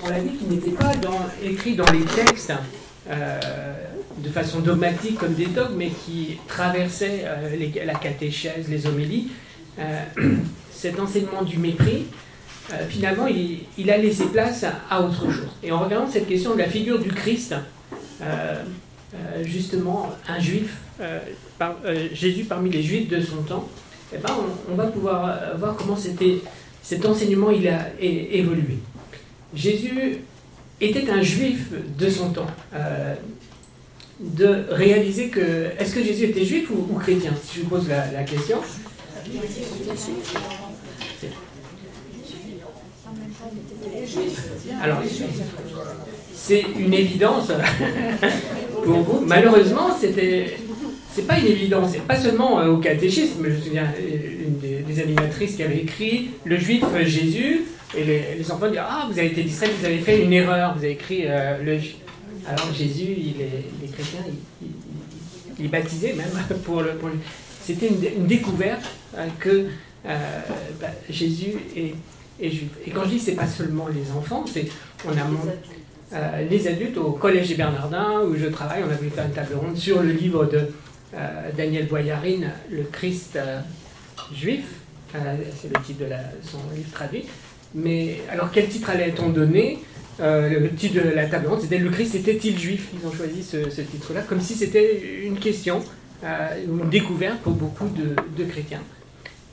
on l'a dit, qui n'étaient pas écrits dans les textes de façon dogmatique comme des dogmes, mais qui traversaient la catéchèse, les homélies. Cet enseignement du mépris, finalement, il a laissé place à autre chose. Et en regardant cette question de la figure du Christ, justement, un juif, Jésus parmi les juifs de son temps, eh ben, on va pouvoir voir comment cet enseignement il a évolué. Jésus était un juif de son temps. De réaliser que... Est-ce que Jésus était juif ou chrétien? Si je vous pose la question. Alors, c'est une évidence pour vous. Malheureusement, c'est pas une évidence. C'est pas seulement au catéchisme. Je me souviens, une des animatrices qui avait écrit le juif Jésus, et les enfants disent: ah, vous avez été distrait, vous avez fait une erreur, vous avez écrit le juif. Alors Jésus, il est chrétien, il est baptisé même pour lui. C'était une découverte que Jésus est juif. Et quand je dis c'est pas seulement les enfants, on a les adultes au collège des Bernardins où je travaille, on a voulu faire une table ronde sur le livre de Daniel Boyarine, Le Christ juif. C'est le titre de son livre traduit. Mais alors quel titre allait-on donner? Le titre de la table ronde, c'était « Le Christ était-il juif ?» Ils ont choisi ce titre-là, comme si c'était une question, une découverte pour beaucoup de chrétiens.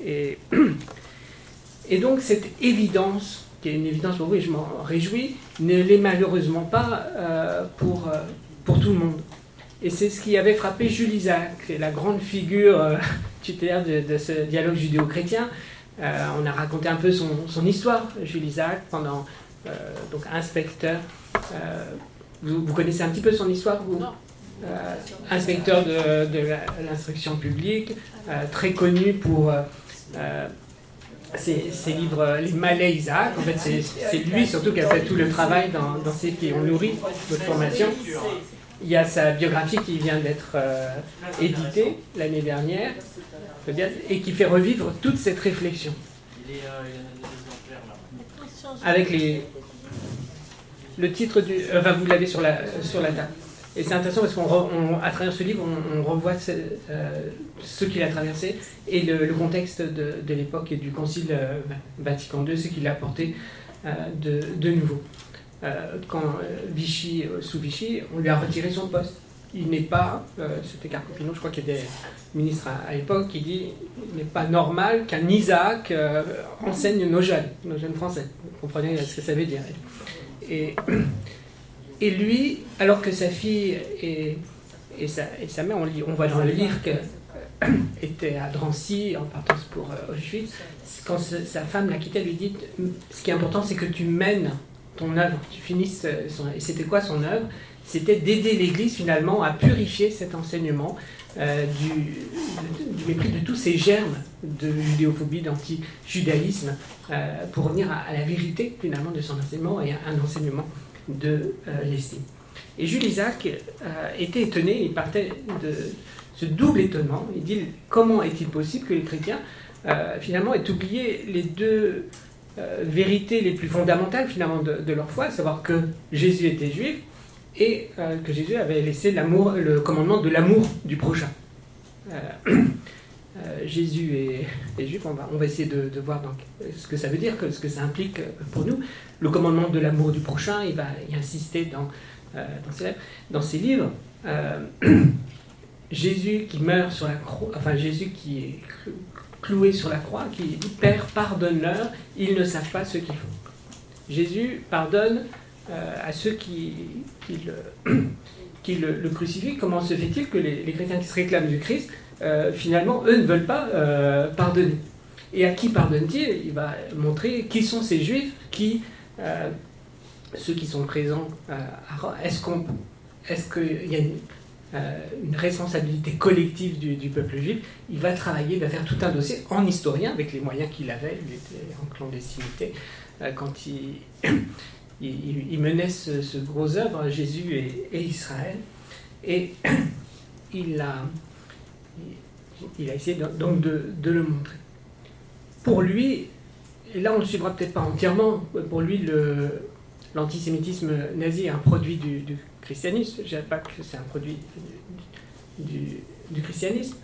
Et donc cette évidence, qui est une évidence pour vous, et je m'en réjouis, ne l'est malheureusement pas pour tout le monde. Et c'est ce qui avait frappé Jules Isaac, la grande figure tutélaire de ce dialogue judéo-chrétien. On a raconté un peu son histoire, Jules Isaac, pendant... donc inspecteur, vous connaissez un petit peu son histoire, vous? Inspecteur de l'instruction publique, très connu pour ses livres Les Malais Isaac. En fait, c'est lui surtout qui a fait tout le travail dans ceux qui ont nourri votre formation. Il y a sa biographie qui vient d'être éditée l'année dernière et qui fait revivre toute cette réflexion. Avec le titre du... Enfin, vous l'avez sur la table. Et c'est intéressant parce qu'à travers ce livre, on revoit ce qu'il a traversé et le contexte de l'époque et du Concile Vatican II, ce qu'il a apporté de nouveau. Quand Vichy, sous Vichy, on lui a retiré son poste. Il n'est pas... C'était Carcopino, je crois, qui était ministre à l'époque, qui dit il n'est pas normal qu'un Isaac enseigne nos jeunes français. Vous comprenez ce que ça veut dire. Et lui, alors que sa fille et sa mère, on voit dans le livre qu'elle était à Drancy en partance pour Auschwitz, quand sa femme l'a quitté, elle lui dit ce qui est important, c'est que tu mènes ton œuvre, tu finisses et c'était quoi son œuvre? C'était d'aider l'Église finalement à purifier cet enseignement du mépris de tous ces germes de judéophobie, d'anti-judaïsme, pour revenir à la vérité finalement de son enseignement et à un enseignement de l'estime. Et Jules Isaac était étonné, il partait de ce double étonnement. Il dit comment est-il possible que les chrétiens finalement aient oublié les deux vérités les plus fondamentales finalement de leur foi, à savoir que Jésus était juif et que Jésus avait laissé le commandement de l'amour du prochain. Jésus est juif, on va essayer de voir donc ce que ça veut dire, ce que ça implique pour nous. Le commandement de l'amour du prochain, il va y insister dans ses livres. Jésus qui meurt sur la croix, enfin Jésus qui est cloué sur la croix, qui dit « Père, pardonne-leur, ils ne savent pas ce qu'ils font ». Jésus pardonne à ceux qui le crucifient. Comment se fait-il que les chrétiens qui se réclament du Christ, finalement, eux ne veulent pas pardonner? Et à qui pardonne-t-il? Il va montrer qui sont ces Juifs, ceux qui sont présents à Rome. Est-ce qu'il y a une responsabilité collective du peuple juif? Il va travailler, il va faire tout un dossier en historien, avec les moyens qu'il avait. Il était en clandestinité quand il menait ce gros œuvre, Jésus et Israël. Et il a essayé donc de le montrer. Pour lui, et là on ne le suivra peut-être pas entièrement, pour lui l'antisémitisme nazi est un produit du christianisme. Je ne dirais pas que c'est un produit du christianisme,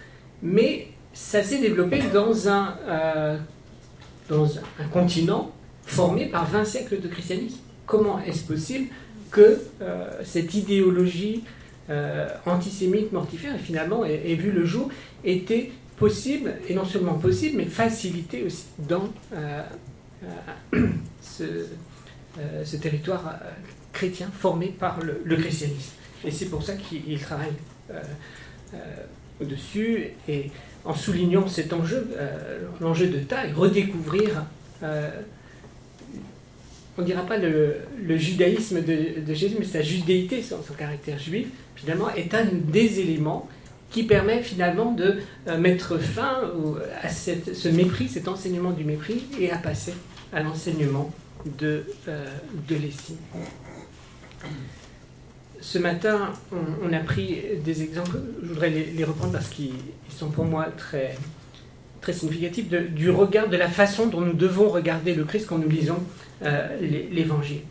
mais ça s'est développé dans un continent formé par 20 siècles de christianisme. Comment est-ce possible que cette idéologie antisémite mortifère, finalement, ait vu le jour, était possible, et non seulement possible, mais facilité aussi dans ce territoire chrétien formé par le christianisme. Et c'est pour ça qu'il travaille au-dessus, et en soulignant cet enjeu, l'enjeu de taille, redécouvrir, on ne dira pas le judaïsme de Jésus, mais sa judéité, son caractère juif, finalement, est un des éléments qui permet finalement de mettre fin à ce mépris, cet enseignement du mépris, et à passer à l'enseignement de l'estime. Ce matin, on a pris des exemples, je voudrais les reprendre parce qu'ils sont pour moi très, très significatifs, du regard, de la façon dont nous devons regarder le Christ quand nous lisons l'Évangile.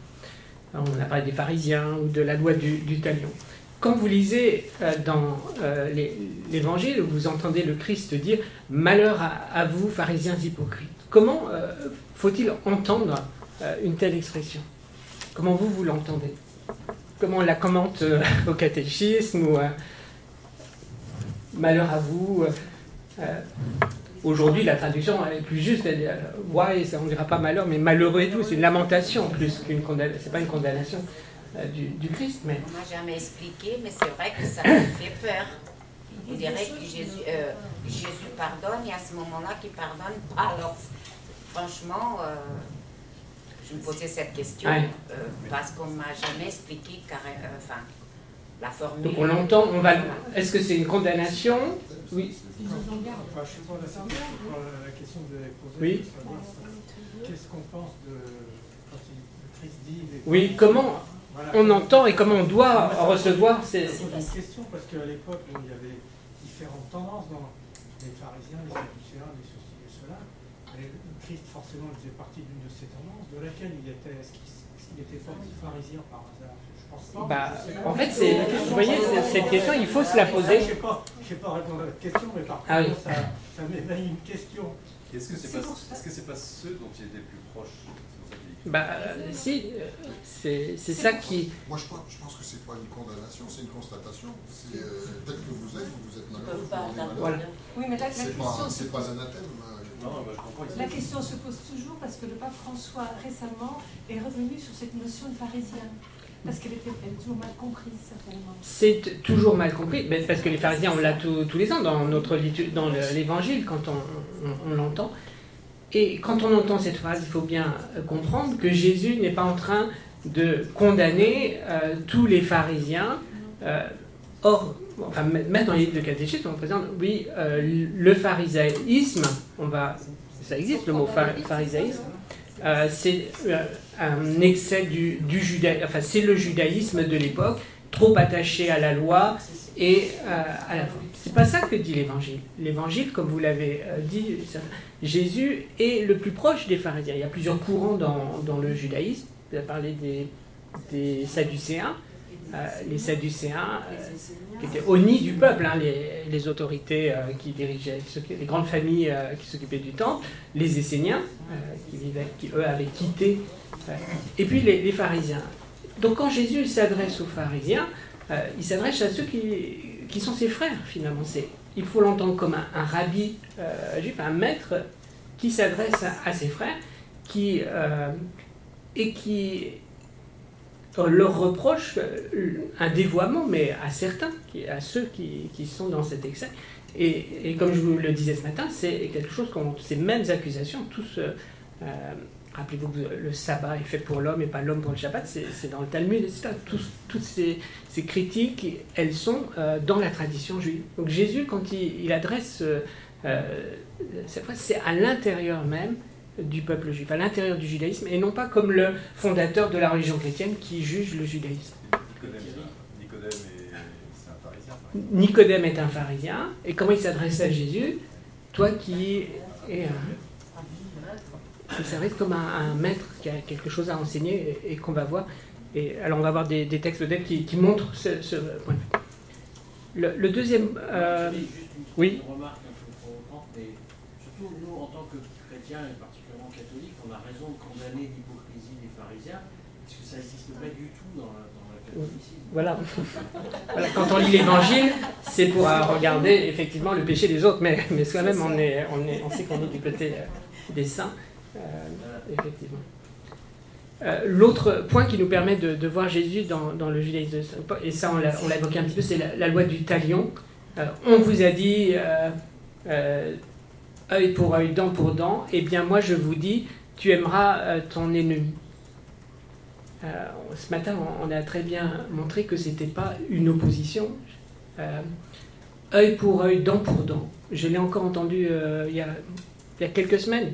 On a parlé des pharisiens ou de la loi du talion. Quand vous lisez dans l'Évangile, vous entendez le Christ dire « Malheur à vous, pharisiens hypocrites ». Comment faut-il entendre une telle expression? Comment vous l'entendez? Comment on la commente au catéchisme ou malheur à vous. Aujourd'hui, la traduction est plus juste. Elle dit, ouais, on ne dira pas malheur, mais malheureux et tout. C'est une lamentation plus qu'une condamnation. C'est pas une condamnation du Christ. Mais... On m'a jamais expliqué, mais c'est vrai que ça me fait peur. On dirait que Jésus pardonne et à ce moment-là, qu'il pardonne pas. Alors, franchement. Je me posais cette question parce qu'on ne m'a jamais expliqué la formule. Donc on l'entend, est-ce que c'est une condamnation? Oui. Enfin, je suis pas d'accord pour la question de poser. Oui. Qu'est-ce qu'on pense quand le Christ dit... Oui, comment on entend et comment on doit recevoir ces... C'est une question parce qu'à l'époque, il y avait différentes tendances dans les pharisiens, les sadducéens, les ceci et cela. Et Christ, forcément, il faisait partie d'une de ces tendances, de laquelle il était. Est-ce qu'il n'était pas pharisien par hasard? Je pense pas. En fait, vous voyez, cette question, il faut se la poser. Je ne sais pas répondre à votre question, mais par contre, ça m'éveille une question. Est-ce que c'est pas ceux dont il était le plus proche? Si, c'est ça qui... Moi, je pense que c'est pas une condamnation, c'est une constatation. C'est tel que vous êtes malheureux. Voilà. Oui, mais là, c'est pas l'anathème. La question se pose toujours parce que le pape François récemment est revenu sur cette notion de pharisien. Parce qu'elle est toujours mal comprise, certainement. C'est toujours mal compris, parce que les pharisiens, on l'a tous les ans dans l'Évangile, quand on l'entend. Et quand on entend cette phrase, il faut bien comprendre que Jésus n'est pas en train de condamner tous les pharisiens. Même dans les livres de catéchisme, on présente, oui, le pharisaïsme, ça existe le mot pharisaïsme, c'est un excès du judaïsme, enfin c'est le judaïsme de l'époque, trop attaché à la loi et à la foi. C'est pas ça que dit l'Évangile. L'Évangile, comme vous l'avez dit, Jésus est le plus proche des pharisiens. Il y a plusieurs courants dans le judaïsme. Vous avez parlé des sadducéens. Les sadducéens qui étaient au nid du peuple, les autorités qui dirigeaient, les grandes familles qui s'occupaient du temple, les Esséniens qui eux avaient quitté, et puis les pharisiens. Donc quand Jésus s'adresse aux pharisiens, il s'adresse à ceux qui sont ses frères finalement. Il faut l'entendre comme un rabbi juif, un maître qui s'adresse à ses frères et qui leur reproche un dévoiement, mais à certains, à ceux qui sont dans cet excès. Et comme je vous le disais ce matin, c'est quelque chose comme ces mêmes accusations, tous, rappelez-vous que le sabbat est fait pour l'homme et pas l'homme pour le Shabbat, c'est dans le Talmud, etc. Toutes ces critiques, elles sont dans la tradition juive. Donc Jésus, quand il adresse cette phrase, c'est à l'intérieur même du peuple juif, à l'intérieur du judaïsme, et non pas comme le fondateur de la religion chrétienne qui juge le judaïsme. Nicodème est un pharisien, et comment il s'adresse à Jésus? Toi qui es un... ça va être comme un maître qui a quelque chose à enseigner et qu'on va voir. Et alors on va voir des textes peut-être qui montrent ce point de vue. Le deuxième... Juste oui. Une remarque un peu provocante, mais surtout nous, en tant que chrétiens, et particulièrement catholiques, on a raison de condamner l'hypocrisie des pharisiens, parce que ça n'existe pas du tout dans la catholicisme. Voilà. Voilà. Quand on lit l'Évangile, c'est pour regarder effectivement le péché des autres, mais soi-même on sait qu'on est du côté des saints, effectivement. L'autre point qui nous permet de voir Jésus dans le judaïsme, et ça on l'a évoqué un petit peu, c'est la loi du talion. On vous a dit œil pour œil, dent pour dent, et bien moi je vous dis, tu aimeras ton ennemi. Ce matin, on a très bien montré que ce n'était pas une opposition. Œil pour œil, dent pour dent. Je l'ai encore entendu il y a quelques semaines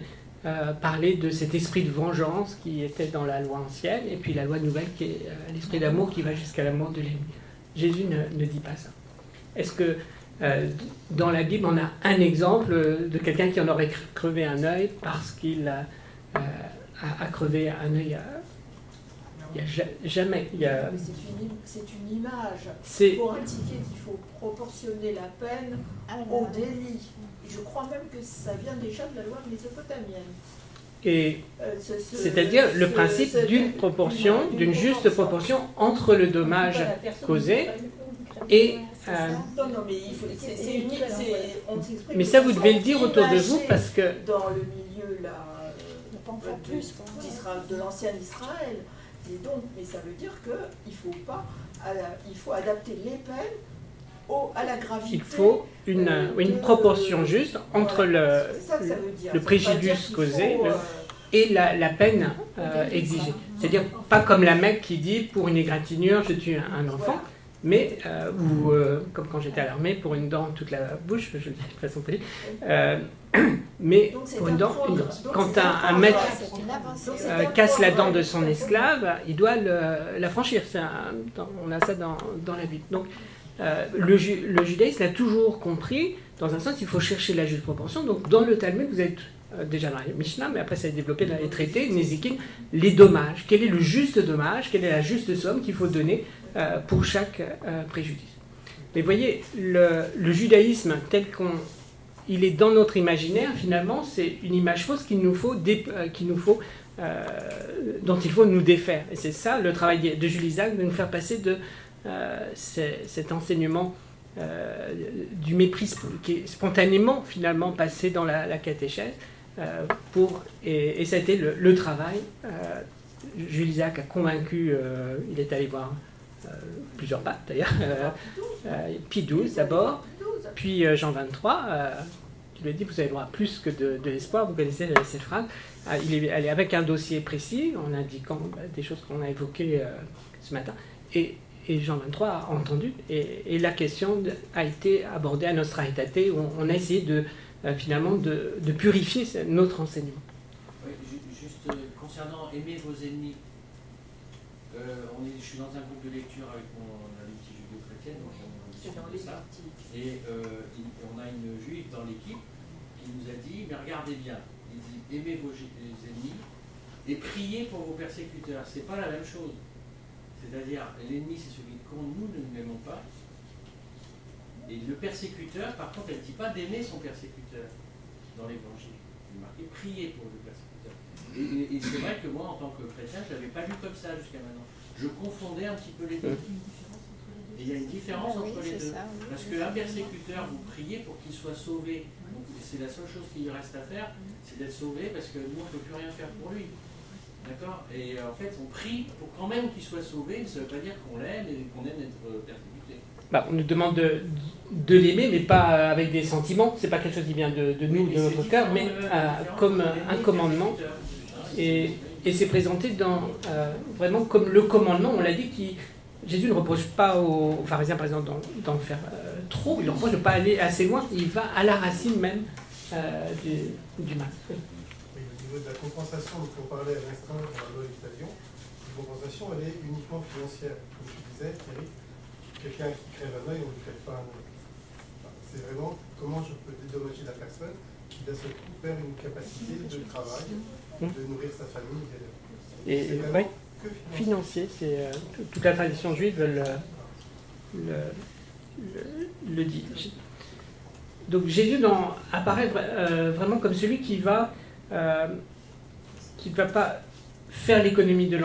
parler de cet esprit de vengeance qui était dans la loi ancienne, et puis la loi nouvelle qui est l'esprit d'amour qui va jusqu'à la mort de l'ennemi. Jésus ne dit pas ça. Est-ce que dans la Bible, on a un exemple de quelqu'un qui en aurait crevé un œil parce qu'il a crevé un œil? Il n'y a jamais. Mais c'est une image pour indiquer qu'il faut proportionner la peine au délit. Je crois même que ça vient déjà de la loi mésopotamienne. Et c'est-à-dire le principe d'une proportion, d'une juste proportion entre le dommage causé et... Non, mais il faut, mais ça, vous devez le dire autour de vous parce que... Dans le milieu de l'ancien Israël. Et donc, mais ça veut dire qu'il faut adapter les peines à la gravité. Il faut une proportion juste entre le préjudice causé et la peine exigée. C'est-à-dire pas comme la Mecque qui dit pour une égratignure je tue un enfant, mais ou comme quand j'étais à l'armée pour une dent toute la bouche, je le dis de façon polie. Mais pour une dent, quand un maître casse la dent de son esclave, il doit la franchir. On a ça dans la Bible. Donc le judaïsme l'a toujours compris. Dans un sens, il faut chercher la juste proportion. Donc dans le Talmud, vous êtes déjà dans la Mishnah, mais après ça a été développé dans les traités, Nézikin, les dommages. Quel est le juste dommage? Quelle est la juste somme qu'il faut donner pour chaque préjudice? Mais voyez, le judaïsme tel il est dans notre imaginaire, finalement, c'est une image fausse dont il faut nous défaire. Et c'est ça le travail de Jules Isaac, de nous faire passer de cet enseignement du mépris qui est spontanément, finalement, passé dans la catéchèse. Et ça a été le travail. Jules Isaac a convaincu, il est allé voir plusieurs papes, d'ailleurs, Pie XII d'abord, puis Jean XXIII, qui lui a dit vous avez droit à plus que de l'espoir. Vous connaissez cette phrase. Il est allé avec un dossier précis en indiquant des choses qu'on a évoquées ce matin, et Jean XXIII a entendu, et la question a été abordée à Nostra Aetate, où on a essayé finalement de purifier notre enseignement. Oui, juste concernant aimer vos ennemis, je suis dans un groupe de lecture avec mon amie judéo-chrétienne, donc on discute de ça. Et on a une juive dans l'équipe qui nous a dit, mais regardez bien, il dit aimez vos ennemis et priez pour vos persécuteurs. C'est pas la même chose. C'est-à-dire, l'ennemi c'est celui qu'on nous ne n'aimons pas. Et le persécuteur, par contre, elle ne dit pas d'aimer son persécuteur dans l'évangile. Il est marqué prier pour le persécuteur. Et c'est vrai que moi, en tant que chrétien, je ne l'avais pas lu comme ça jusqu'à maintenant. Je confondais un petit peu les deux. Et il y a une différence entre les deux. Parce qu'un persécuteur, vous priez pour qu'il soit sauvé. C'est la seule chose qui lui reste à faire, c'est d'être sauvé, parce que nous, on ne peut plus rien faire pour lui. D'accord? Et en fait, on prie pour quand même qu'il soit sauvé, mais ça ne veut pas dire qu'on l'aime et qu'on aime être persécuté. On nous demande de l'aimer, mais pas avec des sentiments. C'est pas quelque chose qui vient de nous, de notre cœur, mais comme un commandement. Et c'est présenté vraiment comme le commandement, on l'a dit, Jésus ne reproche pas aux pharisiens, par exemple, d'en faire trop. Il leur reproche de ne pas aller assez loin. Il va à la racine même du mal. Oui, au niveau de la compensation dont on parlait à l'instant dans la loi du talion, la compensation, elle est uniquement financière. Comme tu disais, Thierry, quelqu'un qui crève un œil, on ne lui crève pas un œil. C'est vraiment comment je peux dédommager la personne qui d'un seul coup perd une capacité de travail de nourrir sa famille. Et ouais, financier, c'est toute la tradition juive le dit. Donc Jésus apparaît vraiment comme celui qui va pas faire l'économie de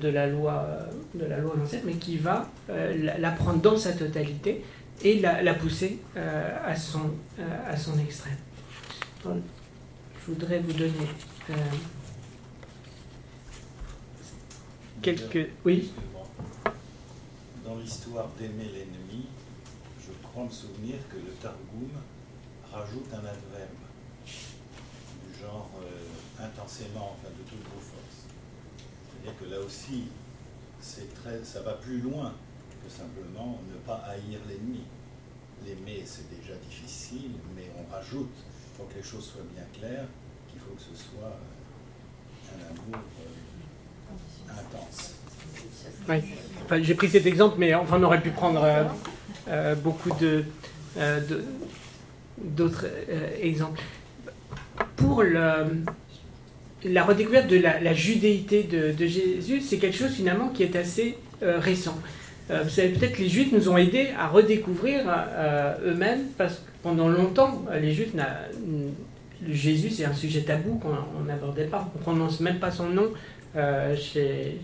la loi de l'ancêtre, mais qui va la prendre dans sa totalité et la pousser à son extrême. Donc, je voudrais vous donner quelques... Oui. Dans l'histoire d'aimer l'ennemi, je crois me souvenir que le Targum rajoute un adverbe du genre intensément, enfin de toutes vos forces. C'est-à-dire que là aussi, ça va plus loin que simplement ne pas haïr l'ennemi. L'aimer, c'est déjà difficile, mais on rajoute, pour que les choses soient bien claires, qu'il faut que ce soit un amour intense. Oui. Enfin, j'ai pris cet exemple, mais enfin, on aurait pu prendre beaucoup d'autres exemples. Pour la redécouverte de la judéité de Jésus, c'est quelque chose finalement qui est assez récent. Vous savez, peut-être que les Juifs nous ont aidés à redécouvrir eux-mêmes, parce que pendant longtemps, les Juifs, Jésus, c'est un sujet tabou qu'on n'abordait pas. On ne prononce même pas son nom chez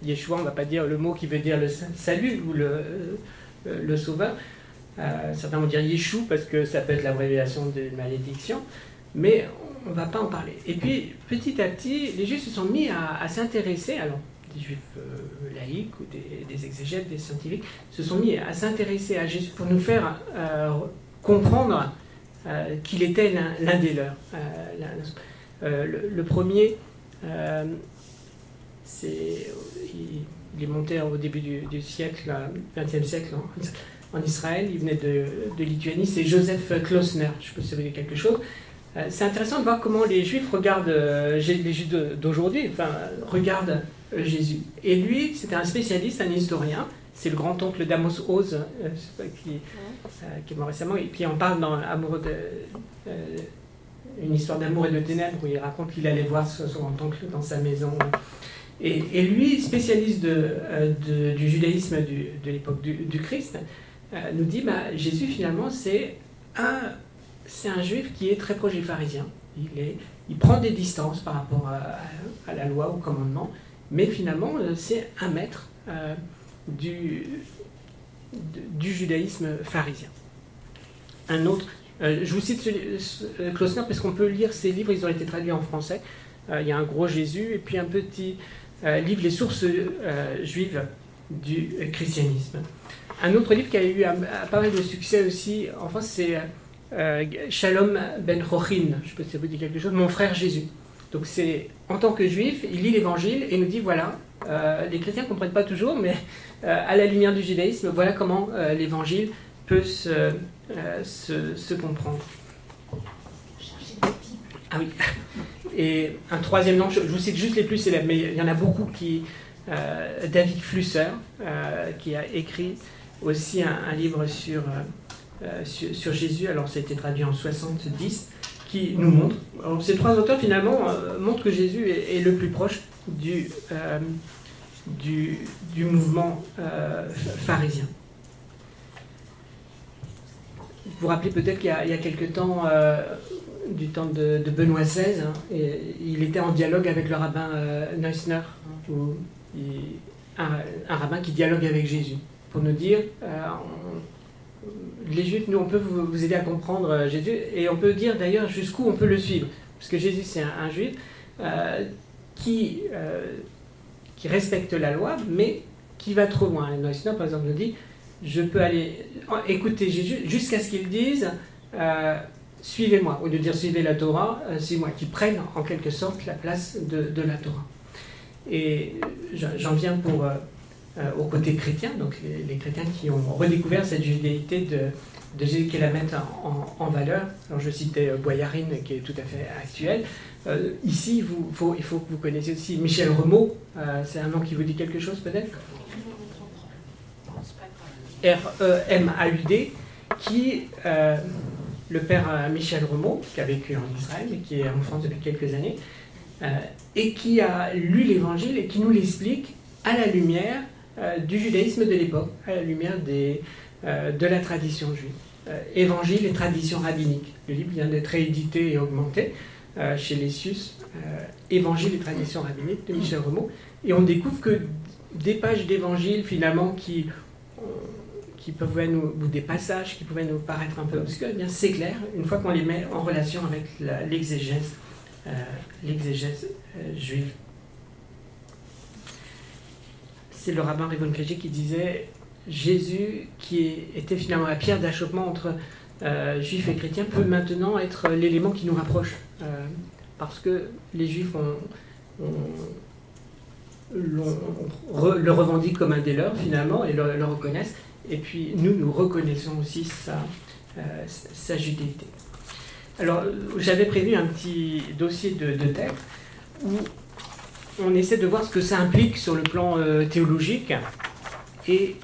Yeshua, on ne va pas dire le mot qui veut dire le salut ou le sauveur. Certains vont dire Yeshua parce que ça peut être l'abréviation d'une malédiction, mais on ne va pas en parler. Et puis, petit à petit, les Juifs se sont mis à s'intéresser, alors des Juifs laïcs ou des exégètes, des scientifiques, se sont mis à s'intéresser à Jésus pour nous faire comprendre qu'il était l'un des leurs. Le premier, il est monté au début du siècle, 20e siècle, en Israël. Il venait de Lituanie. C'est Joseph Klausner. Je ne sais pas si ça vous dit quelque chose. C'est intéressant de voir comment les Juifs regardent, les Juifs d'aujourd'hui, regardent Jésus. Et lui, c'était un spécialiste, un historien. C'est le grand-oncle d'Amos Oz, qui est mort récemment, et qui en parle dans une histoire d'amour et de ténèbres, où il raconte qu'il allait voir son grand-oncle dans sa maison. Et lui, spécialiste du judaïsme de l'époque du Christ, nous dit Jésus, finalement, c'est un juif qui est très proche des pharisiens. Il prend des distances par rapport à la loi, au commandement, mais finalement, c'est un maître du judaïsme pharisien. Un autre, je vous cite Klausner parce qu'on peut lire ses livres, ils ont été traduits en français. Il y a un gros Jésus et puis un petit livre, Les sources juives du christianisme. Un autre livre qui a eu pas mal de succès aussi en France, c'est Shalom Ben Chochin, je ne sais pas si ça vous dit quelque chose, Mon frère Jésus. Donc c'est, en tant que juif, il lit l'évangile et nous dit voilà, les chrétiens ne comprennent pas toujours, mais à la lumière du judaïsme, voilà comment l'évangile peut se comprendre. Ah oui. Et un troisième nom, je vous cite juste les plus célèbres, mais il y en a beaucoup David Flusser, qui a écrit aussi un livre sur Jésus, alors ça a été traduit en 70, qui nous montre, alors ces trois auteurs finalement montrent que Jésus est le plus proche du mouvement pharisien. Vous vous rappelez peut-être qu'il y a quelque temps, du temps de Benoît XVI, et il était en dialogue avec le rabbin Neusner, un rabbin qui dialogue avec Jésus, pour nous dire, les Juifs, nous on peut vous aider à comprendre Jésus, et on peut dire d'ailleurs jusqu'où on peut le suivre, parce que Jésus c'est un Juif qui respecte la loi, mais qui va trop loin. Neusner par exemple nous dit, je peux aller écouter Jésus jusqu'à ce qu'il dise suivez-moi, au lieu de dire suivez la Torah, suivez-moi, qui prennent en quelque sorte la place de la Torah. Et j'en viens au côté chrétien, donc les chrétiens qui ont redécouvert cette judéité de Jésus, qui la mettent en valeur. Alors je citais Boyarine, qui est tout à fait actuel. Ici, il faut que vous connaissiez aussi Michel Remaud, c'est un nom qui vous dit quelque chose peut-être ? R-E-M-A-U-D, qui, le père Michel Remaud, qui a vécu en Israël et qui est en France depuis quelques années, et qui a lu l'Évangile et qui nous l'explique à la lumière du judaïsme de l'époque, à la lumière de la tradition juive. Évangile et tradition rabbinique. Le livre vient d'être réédité et augmenté chez Lessius, Évangile et tradition rabbinique de Michel Remeau. Et on découvre que des pages d'évangile finalement qui pouvaient ou des passages qui pouvaient nous paraître un peu obscurs, eh bien c'est clair une fois qu'on les met en relation avec l'exégèse juive. C'est le rabbin Rivon Krejcik qui disait Jésus, qui était finalement la pierre d'achoppement entre juifs et chrétiens, peut maintenant être l'élément qui nous rapproche, parce que les juifs le revendiquent comme un des leurs finalement et le reconnaissent, et puis nous reconnaissons aussi sa judéité. Alors j'avais prévu un petit dossier de texte où on essaie de voir ce que ça implique sur le plan théologique et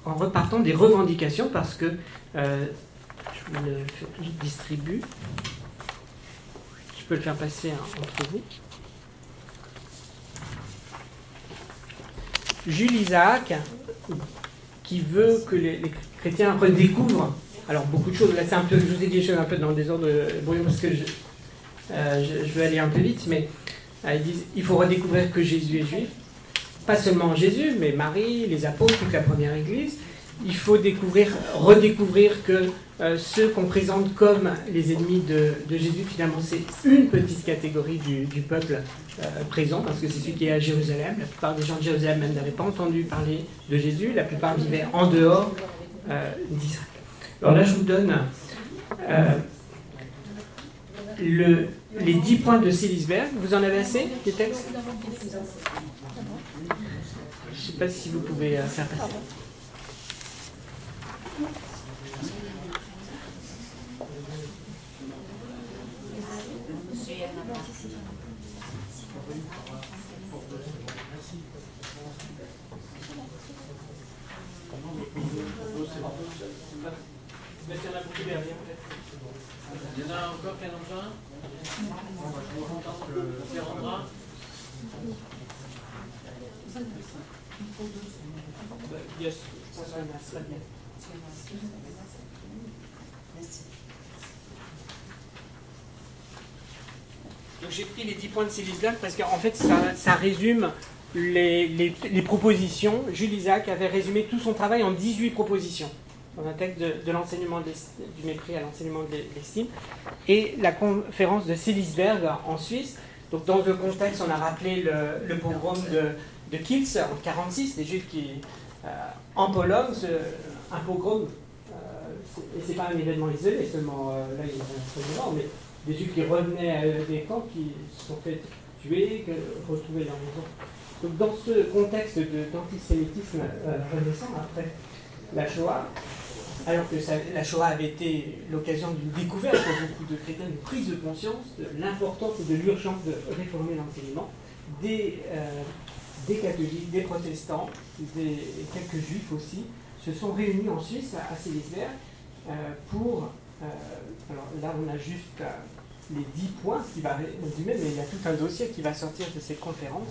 en repartant des revendications, parce que je vous le distribue, je peux le faire passer entre vous. Jules Isaac, qui veut que les chrétiens redécouvrent, alors beaucoup de choses, là c'est un peu, je vous ai dit des choses un peu dans le désordre brouillon parce que je veux aller un peu vite, mais ils disent il faut redécouvrir que Jésus est juif, pas seulement Jésus, mais Marie, les apôtres, toute la première église. Il faut redécouvrir que ceux qu'on présente comme les ennemis de Jésus, finalement c'est une petite catégorie du peuple présent, parce que c'est celui qui est à Jérusalem. La plupart des gens de Jérusalem même n'avaient pas entendu parler de Jésus, la plupart vivaient en dehors d'Israël. Alors là je vous donne les 10 points de Silisberg. Vous en avez assez, des textes? Je ne sais pas si vous pouvez faire passer. Il y en a encore qui en ont besoin? Ferrandra? Yes. Donc j'ai pris les 10 points de Silisberg parce qu'en fait ça résume les propositions. Jules Isaac avait résumé tout son travail en 18 propositions dans un texte de l'enseignement du mépris à l'enseignement de l'estime, et la conférence de Silisberg en Suisse. Donc dans le contexte, on a rappelé le pogrom de Kielce en 1946, des Juifs qui en Pologne, un pogrom, et c'est pas un événement isolé seulement, là il y a un événement, mais des Juifs qui revenaient des camps, qui se sont fait tuer, retrouver leur maison. Donc dans ce contexte d'antisémitisme renaissant après la Shoah, alors que la Shoah avait été l'occasion d'une découverte pour beaucoup de chrétiens, d'une prise de conscience de l'importance et de l'urgence de réformer l'enseignement, des catholiques, des protestants, quelques juifs aussi, se sont réunis en Suisse, à Silisberg, pour... alors là, on a juste les 10 points, ce qui va résumer, mais il y a tout un dossier qui va sortir de cette conférence,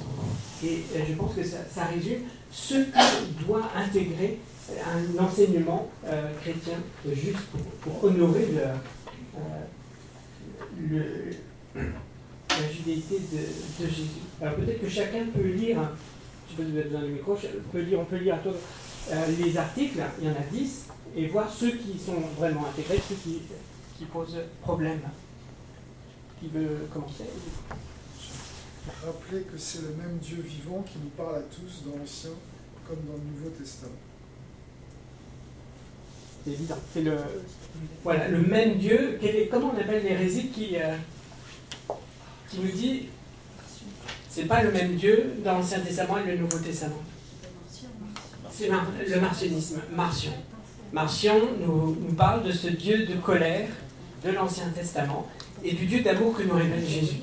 et je pense que ça résume ce que doit intégrer un enseignement chrétien juste pour honorer la judéité de Jésus. Alors peut-être que chacun peut lire, je ne sais pas si vous avez besoin du micro, on peut lire à toi les articles, il y en a 10, et voir ceux qui sont vraiment intégrés, ceux qui posent problème. Qui veut commencer? Rappelez que c'est le même Dieu vivant qui nous parle à tous dans l'Ancien comme dans le Nouveau Testament. C'est évident. C'est le même Dieu. Comment on appelle l'hérésie qui nous dit c'est pas le même Dieu dans l'Ancien Testament et le Nouveau Testament? C'est le marcionisme. Marcion nous parle de ce Dieu de colère de l'Ancien Testament et du Dieu d'amour que nous révèle Jésus.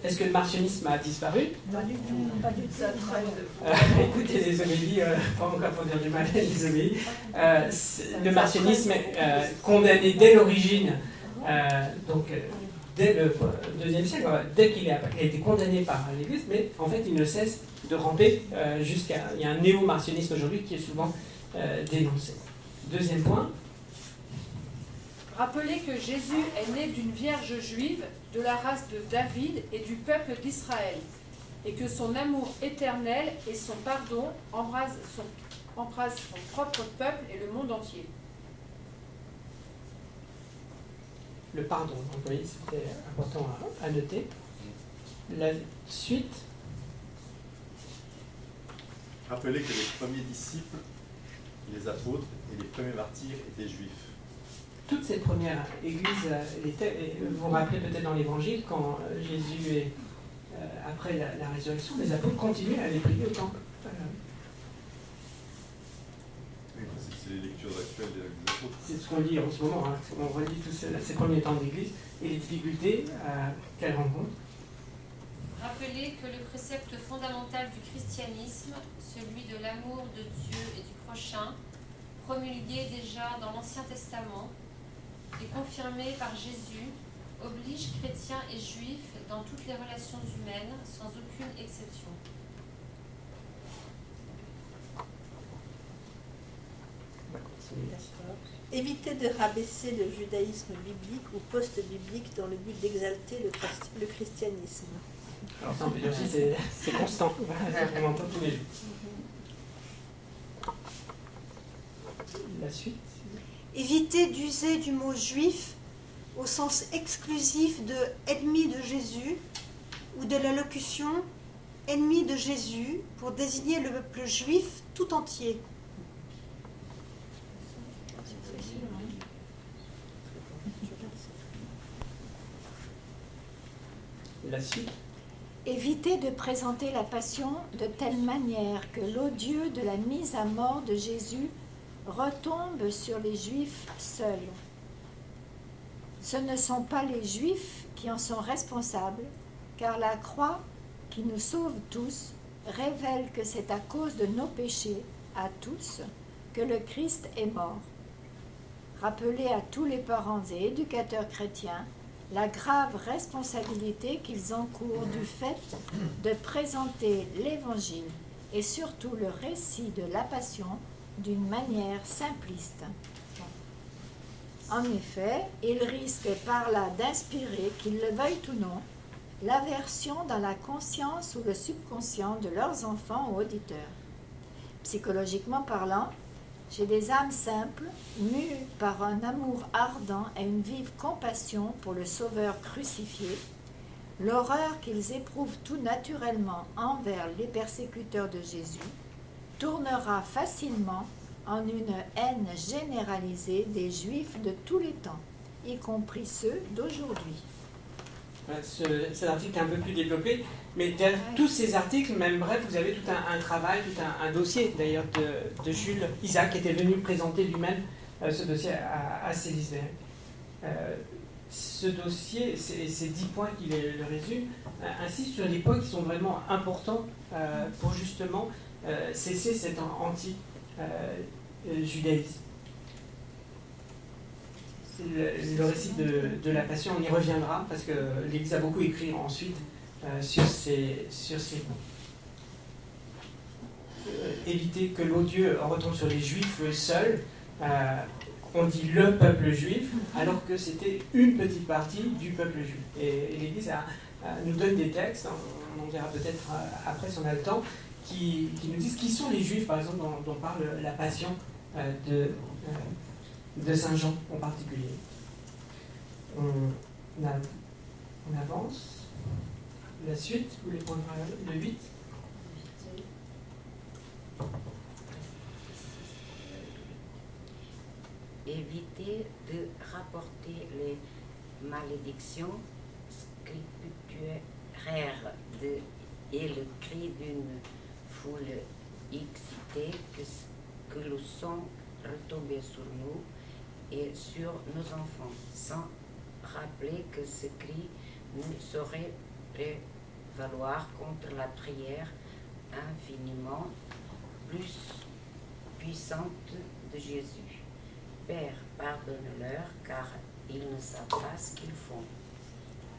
Est-ce que le marcionisme a disparu? Pas du tout, pas du tout. Écoutez les homélies, pas encore pour dire du mal, les homélies. Le marcionisme est condamné dès l'origine, donc dès le IIe siècle, dès qu'il a été condamné par l'Église, mais en fait il ne cesse de ramper jusqu'à... Il y a un néo-marcionisme aujourd'hui qui est souvent dénoncé. Deuxième point. Rappelez que Jésus est né d'une vierge juive, de la race de David et du peuple d'Israël, et que son amour éternel et son pardon embrasent son propre peuple et le monde entier. Le pardon, donc oui, c'était important à noter. La suite. Rappelez que les premiers disciples, les apôtres et les premiers martyrs étaient juifs. Toutes ces premières églises, vous vous rappelez peut-être dans l'Évangile, quand Jésus est, après la résurrection, les apôtres continuent à les prier au temple. C'est les lectures actuelles des apôtres. C'est ce qu'on lit en ce moment, hein. On relit tous ces premiers temps d'église et les difficultés qu'elles rencontrent. Rappelez que le précepte fondamental du christianisme, celui de l'amour de Dieu et du prochain, promulgué déjà dans l'Ancien Testament et confirmé par Jésus, oblige chrétiens et juifs dans toutes les relations humaines, sans aucune exception. Évitez de rabaisser le judaïsme biblique ou post-biblique dans le but d'exalter le christianisme. Alors ça, on peut dire aussi, c'est constant. On entend tous les jours. La suite. Évitez d'user du mot juif au sens exclusif de ennemi de Jésus ou de la locution ennemi de Jésus pour désigner le peuple juif tout entier. La suite. Évitez de présenter la passion de telle manière que l'odieux de la mise à mort de Jésus retombe sur les Juifs seuls. Ce ne sont pas les Juifs qui en sont responsables, car la croix qui nous sauve tous révèle que c'est à cause de nos péchés, à tous, que le Christ est mort. Rappelez à tous les parents et éducateurs chrétiens la grave responsabilité qu'ils encourent du fait de présenter l'Évangile et surtout le récit de la Passion d'une manière simpliste. En effet, ils risquent par là d'inspirer, qu'ils le veuillent ou non, l'aversion dans la conscience ou le subconscient de leurs enfants ou auditeurs. Psychologiquement parlant, chez des âmes simples, mues par un amour ardent et une vive compassion pour le Sauveur crucifié, l'horreur qu'ils éprouvent tout naturellement envers les persécuteurs de Jésus tournera facilement en une haine généralisée des Juifs de tous les temps, y compris ceux d'aujourd'hui. Cet article est un peu plus développé, mais derrière tous ces articles, même bref, vous avez tout un travail, tout un dossier d'ailleurs de Jules Isaac qui était venu présenter lui-même ce dossier à Célisberg. Ce dossier, ces 10 points qui le résument, insiste sur des points qui sont vraiment importants pour justement cesser cet anti-judaïsme. Le récit de la Passion, on y reviendra parce que l'Église a beaucoup écrit ensuite sur ces points. Éviter que l'odieux retombe sur les Juifs seuls. On dit le peuple juif alors que c'était une petite partie du peuple juif. Et l'Église nous donne des textes, on en verra peut-être après si on a le temps, qui nous disent qui sont les Juifs, par exemple, dont parle la Passion de Saint Jean en particulier. On avance. La suite, vous voulez prendre le 8 ? Éviter de rapporter les malédictions scripturaires et le cri d'une foule excitée que le sang retombait sur nous et sur nos enfants, sans rappeler que ce cri ne saurait prévaloir contre la prière infiniment plus puissante de Jésus. Père, pardonne-leur, car ils ne savent pas ce qu'ils font.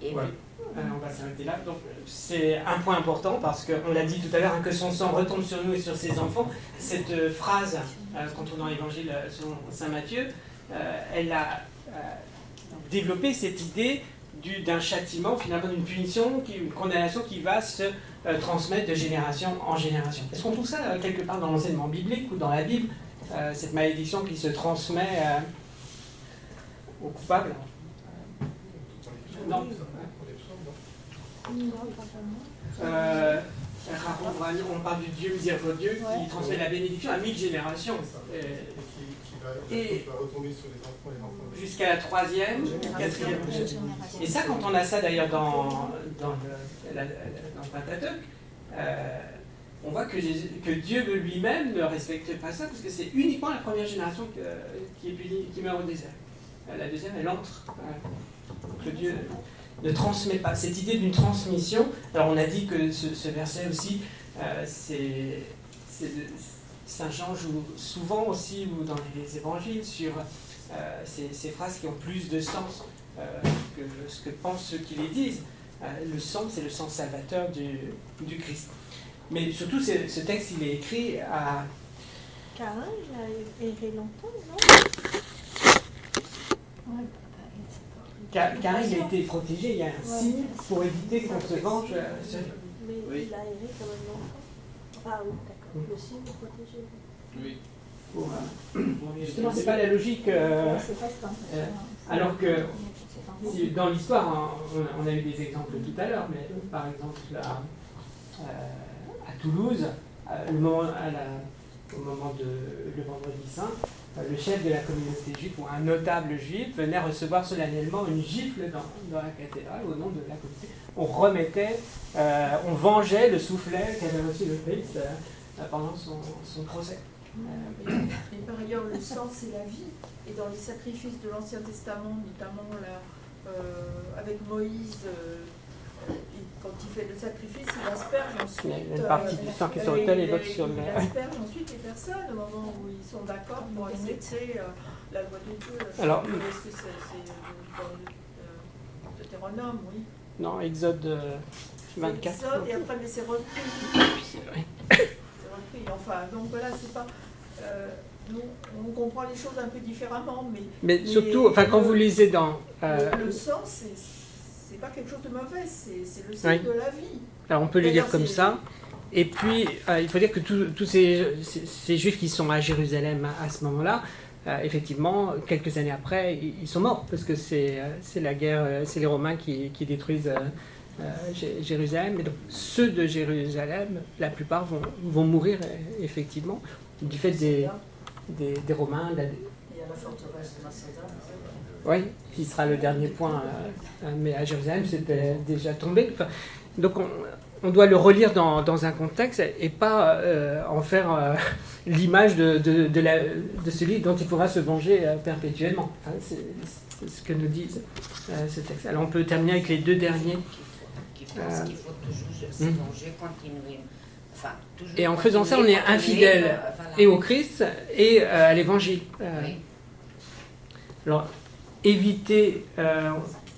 Et ouais. On va s'arrêter là. Donc, c'est un point important parce qu'on l'a dit tout à l'heure, hein, que son sang retombe sur nous et sur ses enfants. Cette phrase, quand on est dans l'évangile selon saint Matthieu, elle a développé cette idée d'un châtiment, finalement d'une punition, une condamnation qui va se transmettre de génération en génération. Est-ce qu'on trouve ça quelque part dans l'enseignement biblique ou dans la Bible, cette malédiction qui se transmet aux coupables? Non. On parle du Dieu miséricordieux qui transmet la bénédiction à 1000 générations. Et va retomber sur les enfants et les enfants. Jusqu'à la 3e, 4e. Et ça, quand on a ça d'ailleurs dans le Pentateuque, on voit que Dieu lui-même ne respecte pas ça, parce que c'est uniquement la première génération qui est punie, qui meurt au désert. La deuxième, elle entre. Que Dieu ne transmet pas. Cette idée d'une transmission, alors on a dit que ce verset aussi, Saint Jean joue souvent aussi, ou dans les évangiles, sur ces phrases qui ont plus de sens que ce que pensent ceux qui les disent. Le sang, c'est le sang salvateur du Christ. Mais surtout, ce texte, il est écrit à... Carin, il a erré longtemps, non? Carin, il a été protégé, il y a un signe pour éviter qu'on se venge. Mais il a erré quand même longtemps. Ah oui, d'accord. Le signe pour protéger. Oui. Justement, c'est pas la logique. Alors que dans l'histoire, on a eu des exemples tout à l'heure, mais par exemple à Toulouse, au moment de le vendredi saint, le chef de la communauté juive ou un notable juif venait recevoir solennellement une gifle dans la cathédrale au nom de la communauté. On remettait, on vengeait le soufflet qu'avait reçu le Christ pendant son procès. Et par ailleurs, le sang, c'est la vie. Et dans les sacrifices de l'Ancien Testament, notamment là, avec Moïse, quand il fait le sacrifice, il asperge ensuite. Il y a une partie du sang qui se retient et l'autre sur le. Il asperge ensuite les personnes au moment où ils sont d'accord pour accepter la loi de Dieu. Alors, est-ce que c'est dans Deutéronome, oui. Non, Exode 24. Exode, et après, mais c'est repris. C'est repris. Enfin, donc voilà, c'est pas. Nous, on comprend les choses un peu différemment, mais surtout, enfin, quand vous lisez dans. Le sang, c'est pas quelque chose de mauvais, c'est le signe de la vie. Alors on peut le lire comme ça. Et puis, il faut dire que tous ces juifs qui sont à Jérusalem à ce moment-là, effectivement, quelques années après, ils sont morts, parce que c'est la guerre, c'est les Romains qui détruisent Jérusalem. Et donc, ceux de Jérusalem, la plupart vont mourir, effectivement, du fait des Romains. Il y a la forteresse de Macédoine. Oui, qui sera le dernier point, mais à Jérusalem, c'était déjà tombé. Enfin, donc, on doit le relire dans un contexte et pas en faire l'image de celui dont il faudra se venger perpétuellement. Enfin, c'est ce que nous dit ce texte. Alors, on peut terminer avec les deux derniers. Qui pense qu'il faut toujours se venger, continuer. Enfin, et en faisant ça, on est infidèle et au Christ et à l'Évangile. Alors, éviter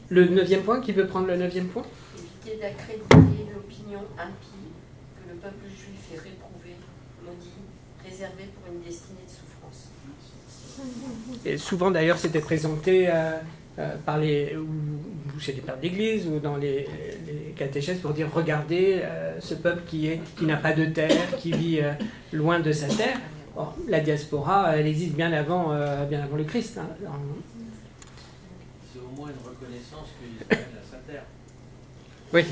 le 9e point. Qui veut prendre le 9e point? Éviter d'accréditer l'opinion impie que le peuple juif est réprouvé, maudit, réservé pour une destinée de souffrance. Et souvent d'ailleurs c'était présenté chez les pères d'église ou dans les catéchèses pour dire regardez ce peuple qui n'a pas de terre, qui vit loin de sa terre. Or, la diaspora, elle existe bien avant le Christ. Hein. C'est au moins une reconnaissance qu'Israël a sa terre. Oui.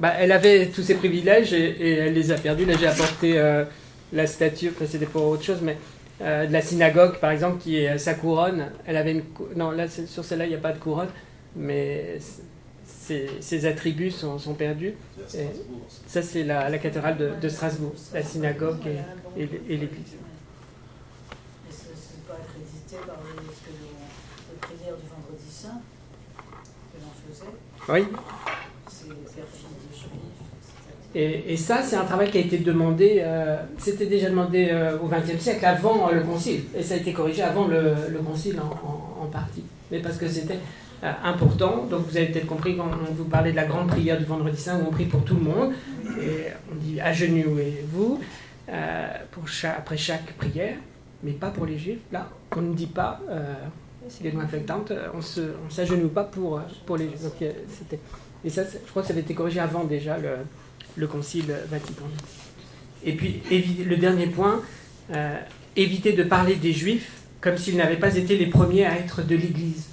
Elle avait tous ses privilèges et elle les a perdus. Là, j'ai apporté la statue, enfin c'était pour autre chose, mais de la synagogue, par exemple, qui est sa couronne. Elle avait non, là, sur celle-là, il n'y a pas de couronne, mais ses attributs sont perdus. Et ça, c'est la cathédrale de Strasbourg, la synagogue et l'église. Et ce n'est pas accrédité par les prières du vendredi saint que l'on faisait. Oui. C'est perfide de juifs. Et ça, c'est un travail qui a été demandé, c'était déjà demandé au XXe siècle, avant le Concile. Et ça a été corrigé avant le Concile en partie. Mais parce que c'était important. Donc vous avez peut-être compris quand on vous parlait de la grande prière du vendredi saint, où on prie pour tout le monde, et on dit agenouillez-vous après chaque prière, mais pas pour les juifs. Là, on ne dit pas, les lois affectantes, on ne s'agenouille pas pour les juifs. Donc, et ça, je crois que ça avait été corrigé avant déjà le Concile Vatican. Et puis, le dernier point, éviter de parler des juifs comme s'ils n'avaient pas été les premiers à être de l'Église.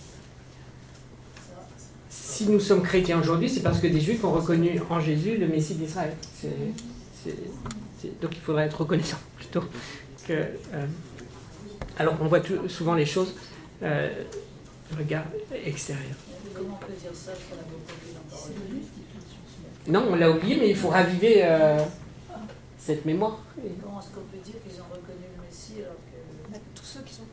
Si nous sommes chrétiens aujourd'hui, c'est parce que des juifs ont reconnu en Jésus le Messie d'Israël. Donc il faudrait être reconnaissant plutôt que... alors qu'on voit souvent les choses du regard extérieur. Comment on peut dire ça sur la beaucoup de Non, on l'a oublié, mais il faut raviver cette mémoire. Comment est-ce qu'on peut dire qu'ils ont reconnu le Messie alors que... Tous ceux qui sont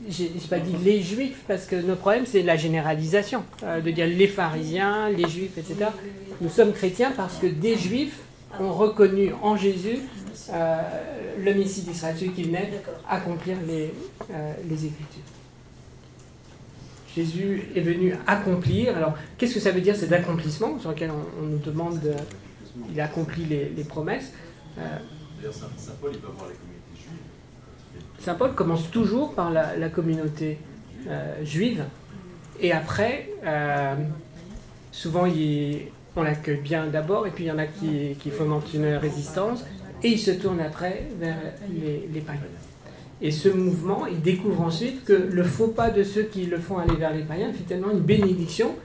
J'ai pas dit les juifs, parce que notre problème c'est la généralisation, de dire les pharisiens, les juifs, etc. Nous sommes chrétiens parce que des juifs ont reconnu en Jésus le Messie d'Israël, celui qui venait accomplir les Écritures. Jésus est venu accomplir. Alors, qu'est-ce que ça veut dire, cet accomplissement sur lequel on nous demande il accomplit les promesses. D'ailleurs, Saint Paul, il va voir la communauté juive. Saint Paul commence toujours par la communauté juive, et après, souvent on l'accueille bien d'abord, et puis il y en a qui fomentent une résistance, et il se tourne après vers les païens. Et ce mouvement, il découvre ensuite que le faux pas de ceux qui le font aller vers les païens est tellement une bénédiction,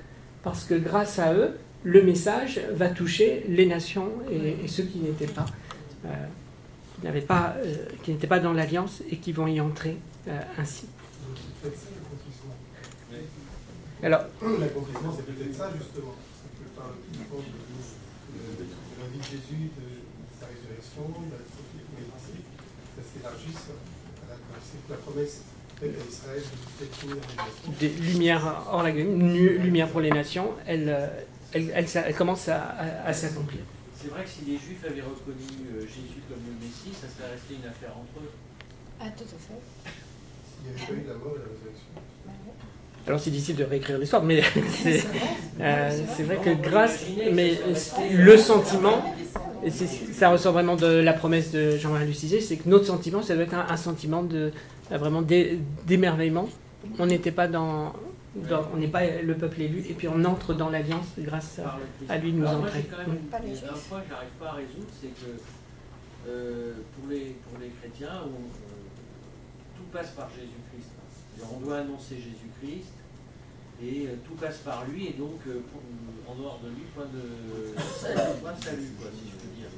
parce que grâce à eux, le message va toucher les nations et ceux qui n'étaient pas, qui n'étaient pas dans l'Alliance et qui vont y entrer ainsi. Alors, l'accomplissement, c'est peut-être ça justement. C'est par de la vie de Jésus, de sa résurrection, de la prophétie, ça s'élargisse à la promesse faite à Israël de définir les nations. Des lumières hors la lumière pour les nations, elle commence à s'accomplir. C'est vrai que si les Juifs avaient reconnu Jésus comme le Messie, ça serait resté une affaire entre eux. Ah, tout à fait. Il n'y avait pas eu la mort et la résurrection. Alors c'est difficile de réécrire l'histoire, mais c'est vrai que grâce, mais le sentiment, et ça ressort vraiment de la promesse de Jean-Marie Luciger, c'est que notre sentiment, ça doit être un sentiment de vraiment d'émerveillement. On n'était pas on n'est pas le peuple élu, et puis on entre dans l'alliance grâce à lui nous entrer. entrer. Moi j'ai quand même un point que j'arrive pas à résoudre, c'est que pour les chrétiens, tout passe par Jésus-Christ. On doit annoncer Jésus-Christ, et tout passe par lui, et donc en dehors de lui, point de salut, quoi, si je peux dire.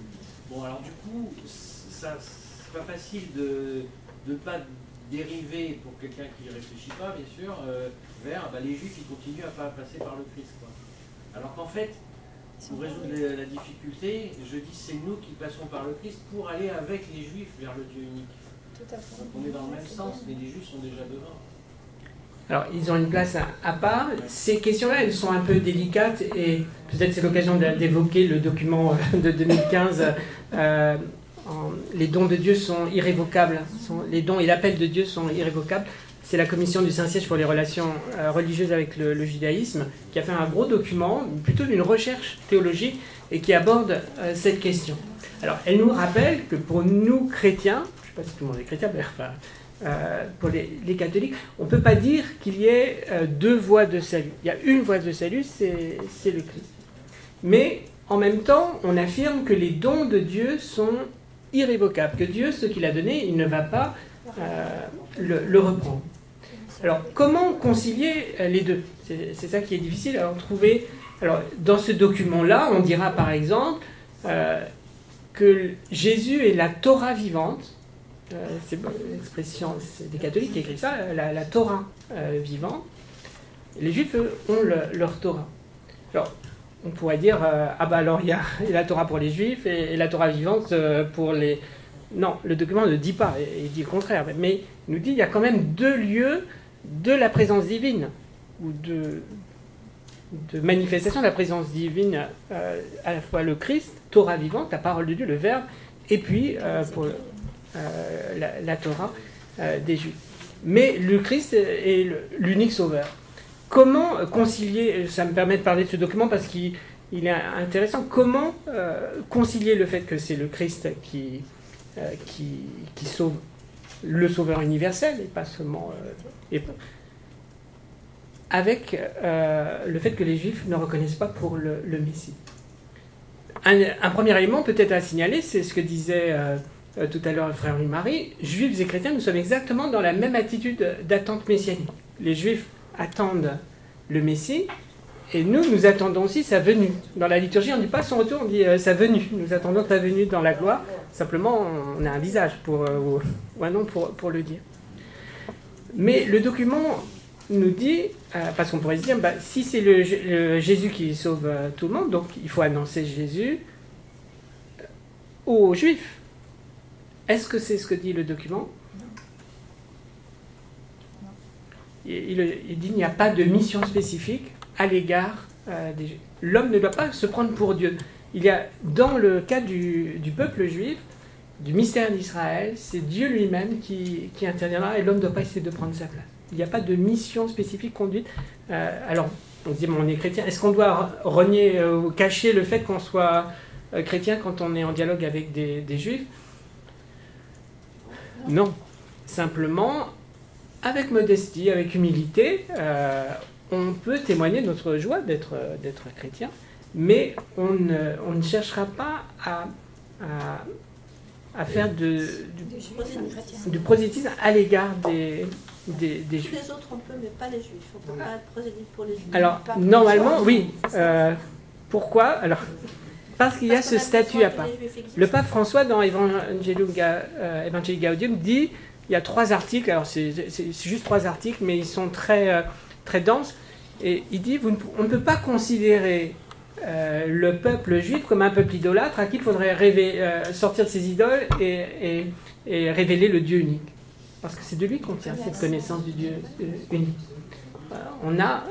Bon, alors du coup, ça c'est pas facile de ne pas dériver, pour quelqu'un qui ne réfléchit pas, bien sûr, vers les Juifs qui continuent à pas passer par le Christ, quoi. Alors qu'en fait, pour résoudre la difficulté, je dis c'est nous qui passons par le Christ pour aller avec les Juifs vers le Dieu unique. Tout à fait. Donc on est dans le même sens, mais les Juifs sont déjà devant. Alors, ils ont une place à part. Ces questions-là, elles sont un peu délicates, et peut-être c'est l'occasion d'évoquer le document de 2015. Les dons de Dieu sont irrévocables. Les dons et l'appel de Dieu sont irrévocables. C'est la commission du Saint-Siège pour les relations religieuses avec le judaïsme qui a fait un gros document, plutôt d'une recherche théologique, et qui aborde cette question. Alors, elle nous rappelle que pour nous chrétiens, je ne sais pas si tout le monde est chrétien, mais enfin, pour les catholiques, on ne peut pas dire qu'il y ait deux voies de salut. Il y a une voie de salut, c'est le Christ. Mais en même temps, on affirme que les dons de Dieu sont irrévocables, que Dieu, ce qu'il a donné, il ne va pas le reprendre. Alors, comment concilier les deux? C'est ça qui est difficile à trouver. Alors, dans ce document-là, on dira par exemple que Jésus est la Torah vivante. C'est l'expression, c'est des catholiques qui écrivent ça, la Torah vivante. Les Juifs, eux, ont leur Torah. Alors, on pourrait dire, alors il y a la Torah pour les Juifs et la Torah vivante pour les... Non, le document ne dit pas, il dit le contraire, mais il nous dit qu'il y a quand même deux lieux de la présence divine, ou de manifestation de la présence divine, à la fois le Christ, Torah vivante, la parole de Dieu, le Verbe, et puis pour la Torah, des Juifs. Mais le Christ est l'unique sauveur. Comment concilier, ça me permet de parler de ce document parce qu'il est intéressant, comment concilier le fait que c'est le Christ qui sauve, le sauveur universel, et pas seulement... avec le fait que les Juifs ne reconnaissent pas pour le Messie. Un premier élément peut-être à signaler, c'est ce que disait tout à l'heure le frère Louis-Marie, Juifs et chrétiens, nous sommes exactement dans la même attitude d'attente messianique. Les Juifs attendent le Messie, et nous attendons aussi sa venue. Dans la liturgie, on ne dit pas son retour, on dit sa venue. Nous attendons sa venue dans la gloire. Simplement, on a un visage ou un nom pour le dire. Mais le document nous dit, parce qu'on pourrait se dire, si c'est le Jésus qui sauve tout le monde, donc il faut annoncer Jésus aux Juifs. Est-ce que c'est ce que dit le document ? Il dit qu'il n'y a pas de mission spécifique à l'égard des Juifs. L'homme ne doit pas se prendre pour Dieu. Il y a, dans le cas du peuple juif, du mystère d'Israël, c'est Dieu lui-même qui interviendra et l'homme ne doit pas essayer de prendre sa place. Il n'y a pas de mission spécifique conduite. Alors, on se dit, on est chrétien. Est-ce qu'on doit renier ou cacher le fait qu'on soit chrétien quand on est en dialogue avec des Juifs ? Non. Simplement, avec modestie, avec humilité, on peut témoigner de notre joie d'être chrétien, mais on ne cherchera pas à faire du prosélytisme à l'égard des Juifs. Les autres on peut, mais pas les Juifs. On ne peut pas être prosélyte pour les Juifs. Alors, normalement, oui. Pourquoi ? Alors, parce qu'il y a ce statut à part. Le pape François, dans Evangelii Gaudium, dit, il y a 3 articles, alors c'est juste 3 articles, mais ils sont très, très denses, et il dit, on ne peut pas considérer le peuple juif comme un peuple idolâtre à qui il faudrait sortir de ses idoles et révéler le Dieu unique. Parce que c'est de lui qu'on tient cette connaissance du Dieu unique. On a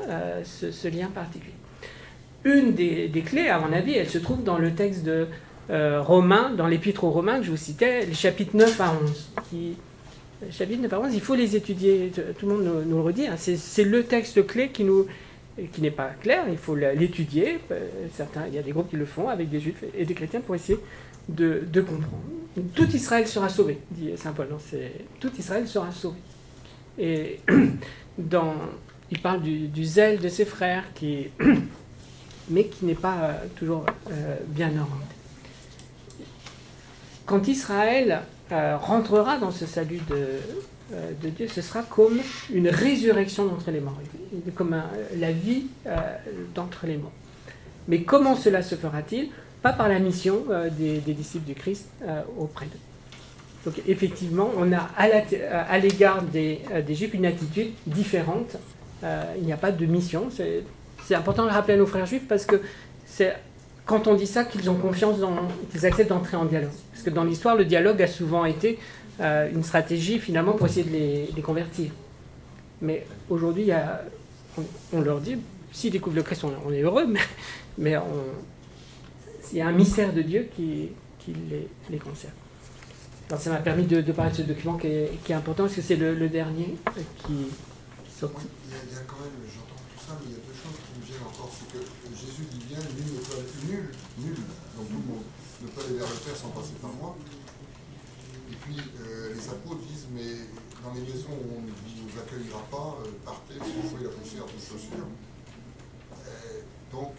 ce lien particulier. Une des clés, à mon avis, elle se trouve dans le texte de Romains, dans l'épître aux Romains que je vous citais, les chapitres 9 à 11. Les chapitres 9 à 11, il faut les étudier, tout le monde nous le redit. Hein. C'est le texte clé qui n'est pas clair, il faut l'étudier. Il y a des groupes qui le font avec des juifs et des chrétiens pour essayer de comprendre. Tout Israël sera sauvé, dit saint Paul. Tout Israël sera sauvé. Et il parle du zèle de ses frères, mais qui n'est pas toujours bien orienté. Quand Israël rentrera dans ce salut de Dieu, ce sera comme une résurrection d'entre les morts, comme la vie d'entre les morts. Mais comment cela se fera-t-il ? Pas par la mission des disciples du Christ auprès d'eux. Donc effectivement, on a à l'égard des Juifs une attitude différente. Il n'y a pas de mission. C'est important de le rappeler à nos frères juifs parce que c'est quand on dit ça qu'ils ont confiance, qu'ils acceptent d'entrer en dialogue. Parce que dans l'histoire, le dialogue a souvent été une stratégie finalement pour essayer de les convertir. Mais aujourd'hui, on leur dit, s'ils découvrent le Christ, on est heureux, mais il y a un mystère de Dieu qui les concerne. Alors ça m'a permis de parler de ce document qui est important, parce que c'est le dernier qui sort. Il y a quand même, j'entends tout ça, mais il y a 2 choses qui me gênent encore. C'est que Jésus dit bien, nul, donc tout le monde ne peut aller vers le Père sans passer par moi. Et puis les apôtres disent, mais dans les maisons où on ne vous accueillera pas, partez, secouez la poussière de vos chaussures. Donc,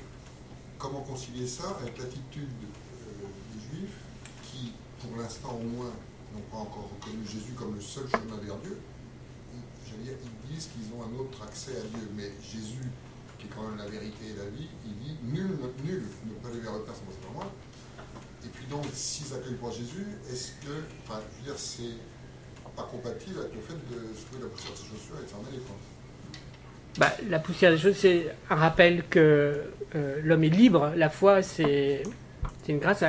comment concilier ça avec l'attitude des Juifs qui, pour l'instant au moins, n'ont pas encore reconnu Jésus comme le seul chemin vers Dieu. J'allais dire, ils disent qu'ils ont un autre accès à Dieu, mais Jésus, qui est quand même la vérité et la vie, il dit nul ne peut aller vers le Père sans passer par moi. Et puis donc, s'ils accueillent pas Jésus, est-ce que, enfin, je veux dire, c'est pas compatible avec le fait de secouer la poussière de ses chaussures et de s'en aller, quoi. La poussière des choses, c'est un rappel que l'homme est libre. La foi, c'est une grâce.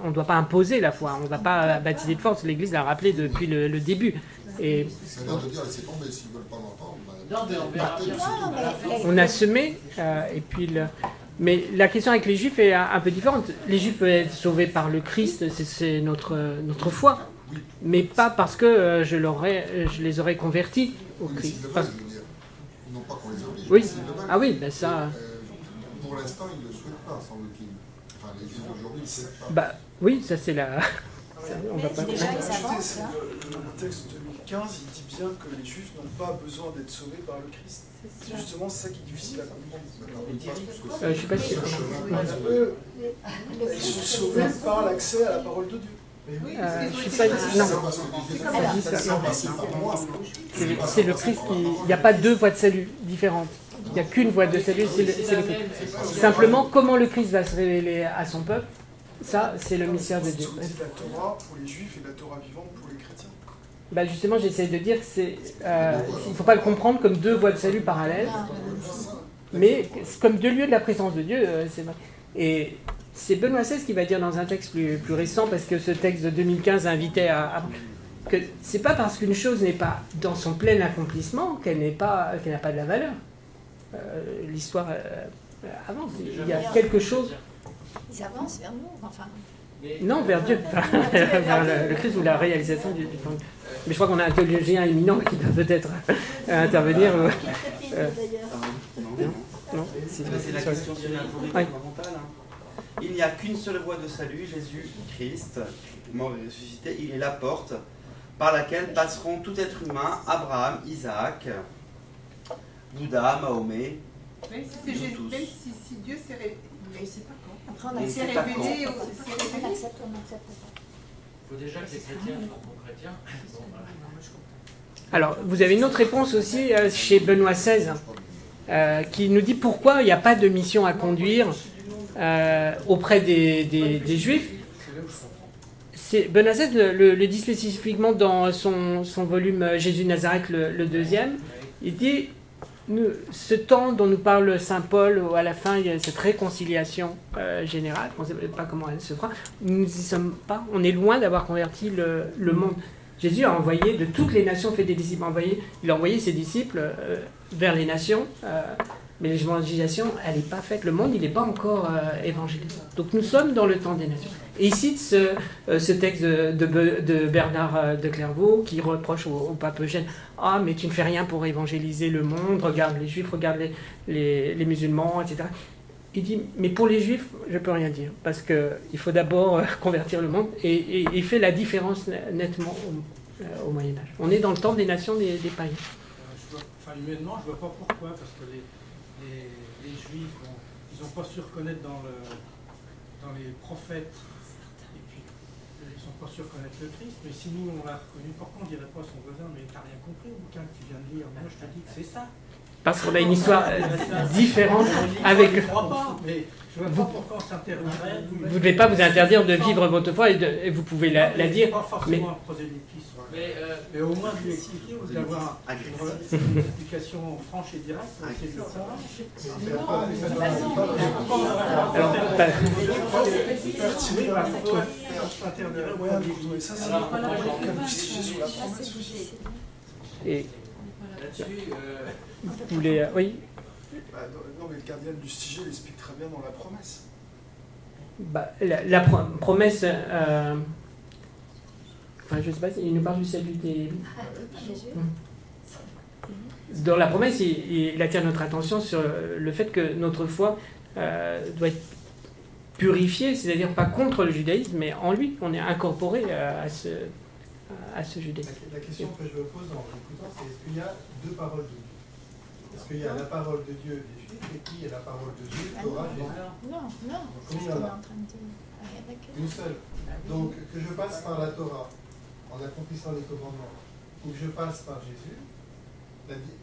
On ne doit pas imposer la foi. On ne va pas baptiser de force. L'Église l'a rappelé depuis le début. Et ça a l'air de dire, laissez tomber, s'ils ne veulent pas l'entendre. On a semé, et puis mais la question avec les Juifs est un peu différente. Les Juifs peuvent être sauvés par le Christ, c'est notre foi. mais pas parce que je les aurais convertis au Oui, mais Christ. s'ils le Parce- veulent, je veux dire. Non pas qu'on les oblige, Oui. mais s'ils le veulent. Ah oui, ben ça. Pour l'instant, ils ne le souhaitent pas, semble-t-il. Enfin, les Juifs d'aujourd'hui ne le souhaitent pas. Bah oui, ça c'est la. On va pas. Le texte 2015, il dit bien que les Juifs n'ont pas besoin d'être sauvés par le Christ. C'est justement ça qui est difficile à comprendre. Je suis pas sûr. Eux, ils sont sauvés par l'accès à la parole de Dieu. Je suis pas. Non. C'est le Christ qui. Il n'y a pas deux voies de salut différentes. Il n'y a qu'une voie de salut, c'est le Christ. Simplement, comment le Christ va se révéler à son peuple, ça, c'est le mystère de Dieu. C'est la Torah pour les Juifs et la Torah vivante pour les chrétiens. Bah justement, j'essaie de dire que il ne faut pas le comprendre comme deux voies de salut parallèles, mais comme deux lieux de la présence de Dieu, c'est vrai. Et c'est Benoît XVI qui va dire dans un texte plus récent, parce que ce texte de 2015 invitait que c'est pas parce qu'une chose n'est pas dans son plein accomplissement qu'elle n'a pas de la valeur. L'histoire avance. Il y a quelque chose. Ils avancent vers nous, enfin. Non, vers Dieu, vers le Christ ou la réalisation du plan. Mais je crois qu'on a un théologien éminent qui peut peut-être intervenir. Non, c'est la question fondamentale. Il n'y a qu'une seule voie de salut, Jésus-Christ, mort et ressuscité. Il est la porte par laquelle passeront tout être humain, Abraham, Isaac, Bouddha, Mahomet. Même si Dieu s'est révélé. Après, on s'est accepte. révélé. On accepte. Il faut déjà que les chrétiens soient bons chrétiens. Alors, vous avez une autre réponse aussi chez Benoît XVI, qui nous dit pourquoi il n'y a pas de mission à conduire auprès des Juifs. Benoît XVI le dit spécifiquement dans son volume Jésus de Nazareth, le deuxième. Il dit ce temps dont nous parle saint Paul, à la fin, il y a cette réconciliation générale, on ne sait pas comment elle se fera, nous n'y sommes pas, on est loin d'avoir converti le monde. Jésus a envoyé, de toutes les nations, fait des disciples, il a envoyé ses disciples vers les nations, mais l'évangélisation, elle n'est pas faite, le monde, il n'est pas encore évangélisé. Donc nous sommes dans le temps des nations. Et il cite ce texte de Bernard de Clairvaux qui reproche au pape Eugène « Ah, mais tu ne fais rien pour évangéliser le monde, regarde les juifs, regarde les musulmans, etc. » Il dit « Mais pour les juifs, je ne peux rien dire, parce qu'il faut d'abord convertir le monde. » Et il fait la différence nettement au Moyen-Âge. On est dans le temps des nations, des païens. Humainement, je ne vois pas pourquoi, parce que les juifs, ils n'ont pas su reconnaître dans les prophètes, et puis ils ne sont pas su reconnaître le Christ, mais si nous on l'a reconnu, pourquoi on ne dirait pas à son voisin, mais t'as rien compris au bouquin que tu viens de lire, moi je te dis que c'est ça. Parce qu'on a une histoire différente avec... Je ne crois pas, mais je ne vois pas pourquoi on s'interdirait. Vous ne devez pas vous interdire de vivre votre foi et vous pouvez la dire. Pas forcément un prosélytisme, mais au moins de lui expliquer ou d'avoir une explication franche et directe pour essayer de le Et vous voulez... Oui. Non, mais le cardinal Lustiger l'explique très bien dans la promesse. La promesse... Enfin, je ne sais pas, il nous parle du salut des... Dans la promesse, il attire notre attention sur le fait que notre foi doit être purifiée, c'est-à-dire pas contre le judaïsme, mais en lui. On est incorporé à ce judaïsme. La question que je me pose en écoutant, c'est est-ce qu'il y a deux paroles de Dieu? Est-ce qu'il y a la parole de Dieu des Juifs et qui est la parole de Dieu, Torah, Jésus? Non. Combien il y en a? Une seule. Donc que je passe par la Torah en accomplissant les commandements, ou que je passe par Jésus,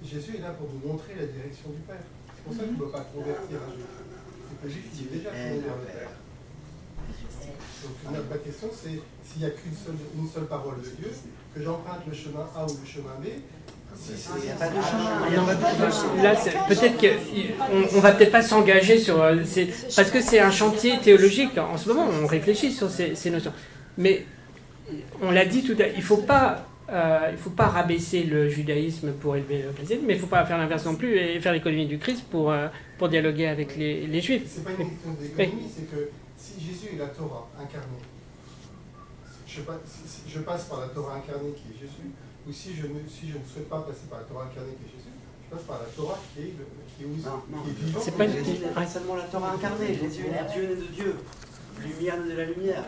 Jésus est là pour nous montrer la direction du Père. C'est pour ça qu'il ne peut pas convertir un Juif. C'est que le Juif il est déjà tourné vers le Père. Donc ma question c'est s'il n'y a qu'une seule parole de Dieu, que j'emprunte le chemin A ou le chemin B. Il n'y a pas de chemin. Là, peut-être qu'on va peut-être pas s'engager sur... parce que c'est un chantier théologique. En ce moment, on réfléchit sur ces notions. Mais on l'a dit tout à l'heure, il ne faut pas rabaisser le judaïsme pour élever le christianisme, mais il ne faut pas faire l'inverse non plus et faire l'économie du Christ pour dialoguer avec les Juifs. Ce n'est pas une question d'économie, c'est que si Jésus est la Torah incarnée, je je passe par la Torah incarnée qui est Jésus, ou si je ne souhaite pas passer par la Torah incarnée qui est Jésus, je passe par la Torah qui est vivante. C'est pas Jésus n'est pas seulement la Torah incarnée. Jésus est Dieu né de Dieu, lumière de la lumière.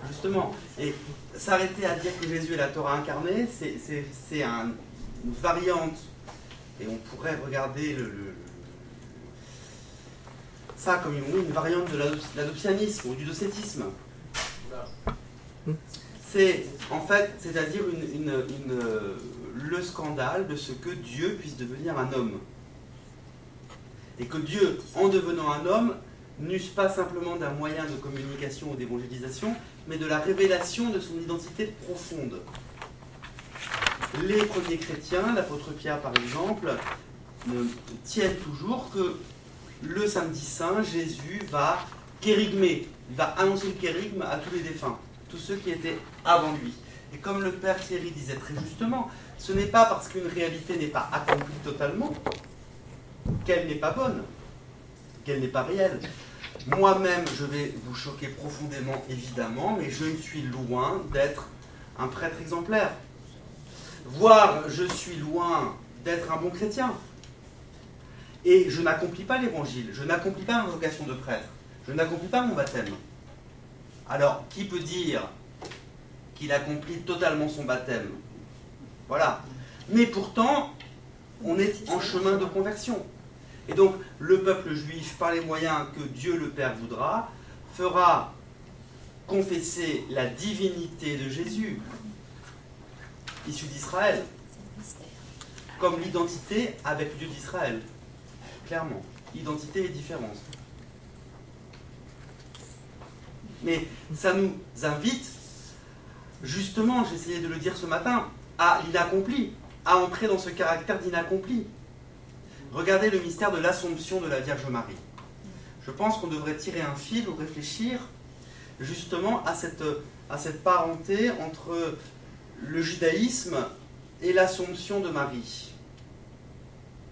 Justement. Et s'arrêter à dire que Jésus est la Torah incarnée, c'est une variante. Et on pourrait regarder ça comme une variante de l'adoptionnisme ou du docétisme. C'est en fait, c'est-à-dire le scandale de ce que Dieu puisse devenir un homme. Et que Dieu, en devenant un homme, n'use pas simplement d'un moyen de communication ou d'évangélisation, mais de la révélation de son identité profonde. Les premiers chrétiens, l'apôtre Pierre par exemple, tiennent toujours que le samedi saint, Jésus va kérigmer, il va annoncer le kérigme à tous les défunts, tous ceux qui étaient avant lui. Et comme le père Thierry disait très justement, ce n'est pas parce qu'une réalité n'est pas accomplie totalement qu'elle n'est pas bonne, qu'elle n'est pas réelle. Moi-même, je vais vous choquer profondément, évidemment, mais je suis loin d'être un prêtre exemplaire. Voire, je suis loin d'être un bon chrétien. Et je n'accomplis pas l'évangile, je n'accomplis pas ma vocation de prêtre, je n'accomplis pas mon baptême. Alors, qui peut dire qu'il accomplit totalement son baptême? Voilà. Mais pourtant, on est en chemin de conversion. Et donc, le peuple juif, par les moyens que Dieu le Père voudra, fera confesser la divinité de Jésus, issu d'Israël, comme l'identité avec le Dieu d'Israël. Clairement, identité et différence. Mais ça nous invite, justement, j'essayais de le dire ce matin, à l'inaccompli, à entrer dans ce caractère d'inaccompli. Regardez le mystère de l'Assomption de la Vierge Marie. Je pense qu'on devrait tirer un fil ou réfléchir justement à cette parenté entre le judaïsme et l'Assomption de Marie.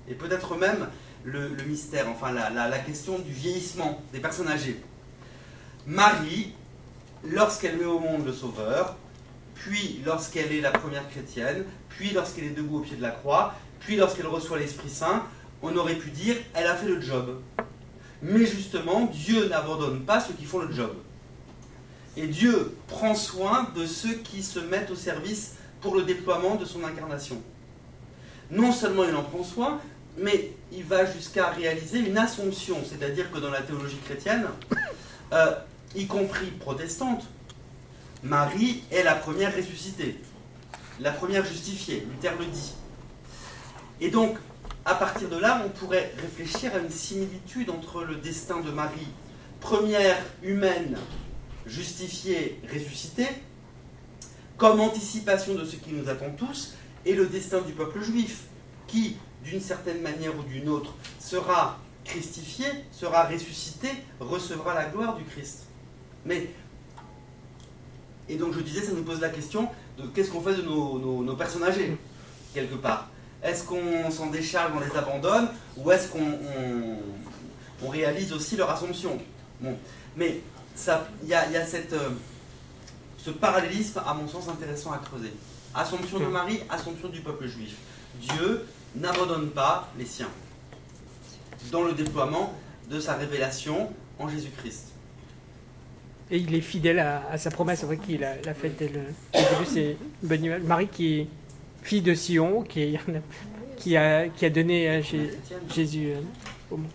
Et peut-être même le mystère, enfin la question du vieillissement des personnes âgées. Marie, lorsqu'elle met au monde le Sauveur, puis lorsqu'elle est la première chrétienne, puis lorsqu'elle est debout au pied de la croix, puis lorsqu'elle reçoit l'Esprit Saint, on aurait pu dire elle a fait le job. Mais justement, Dieu n'abandonne pas ceux qui font le job. Et Dieu prend soin de ceux qui se mettent au service pour le déploiement de son incarnation. Non seulement il en prend soin, mais il va jusqu'à réaliser une assomption, c'est-à-dire que dans la théologie chrétienne, y compris protestante, Marie est la première ressuscitée, la première justifiée, Luther le dit. Et donc, à partir de là, on pourrait réfléchir à une similitude entre le destin de Marie, première humaine, justifiée, ressuscitée, comme anticipation de ce qui nous attend tous, et le destin du peuple juif, qui, d'une certaine manière ou d'une autre, sera christifié, sera ressuscité, recevra la gloire du Christ. Mais, et donc je disais, ça nous pose la question de qu'est-ce qu'on fait de nos personnes âgées, quelque part. Est-ce qu'on s'en décharge, on les abandonne, ou est-ce qu'on réalise aussi leur assomption? Bon. Mais il y a ce parallélisme, à mon sens, intéressant à creuser. Assomption de Marie, assomption du peuple juif. Dieu n'abandonne pas les siens dans le déploiement de sa révélation en Jésus-Christ. Et il est fidèle à sa promesse, c'est vrai qu'il a fait dès le début, c'est une bonne nouvelle. Marie qui est fille de Sion, qui a donné à Jésus au monde.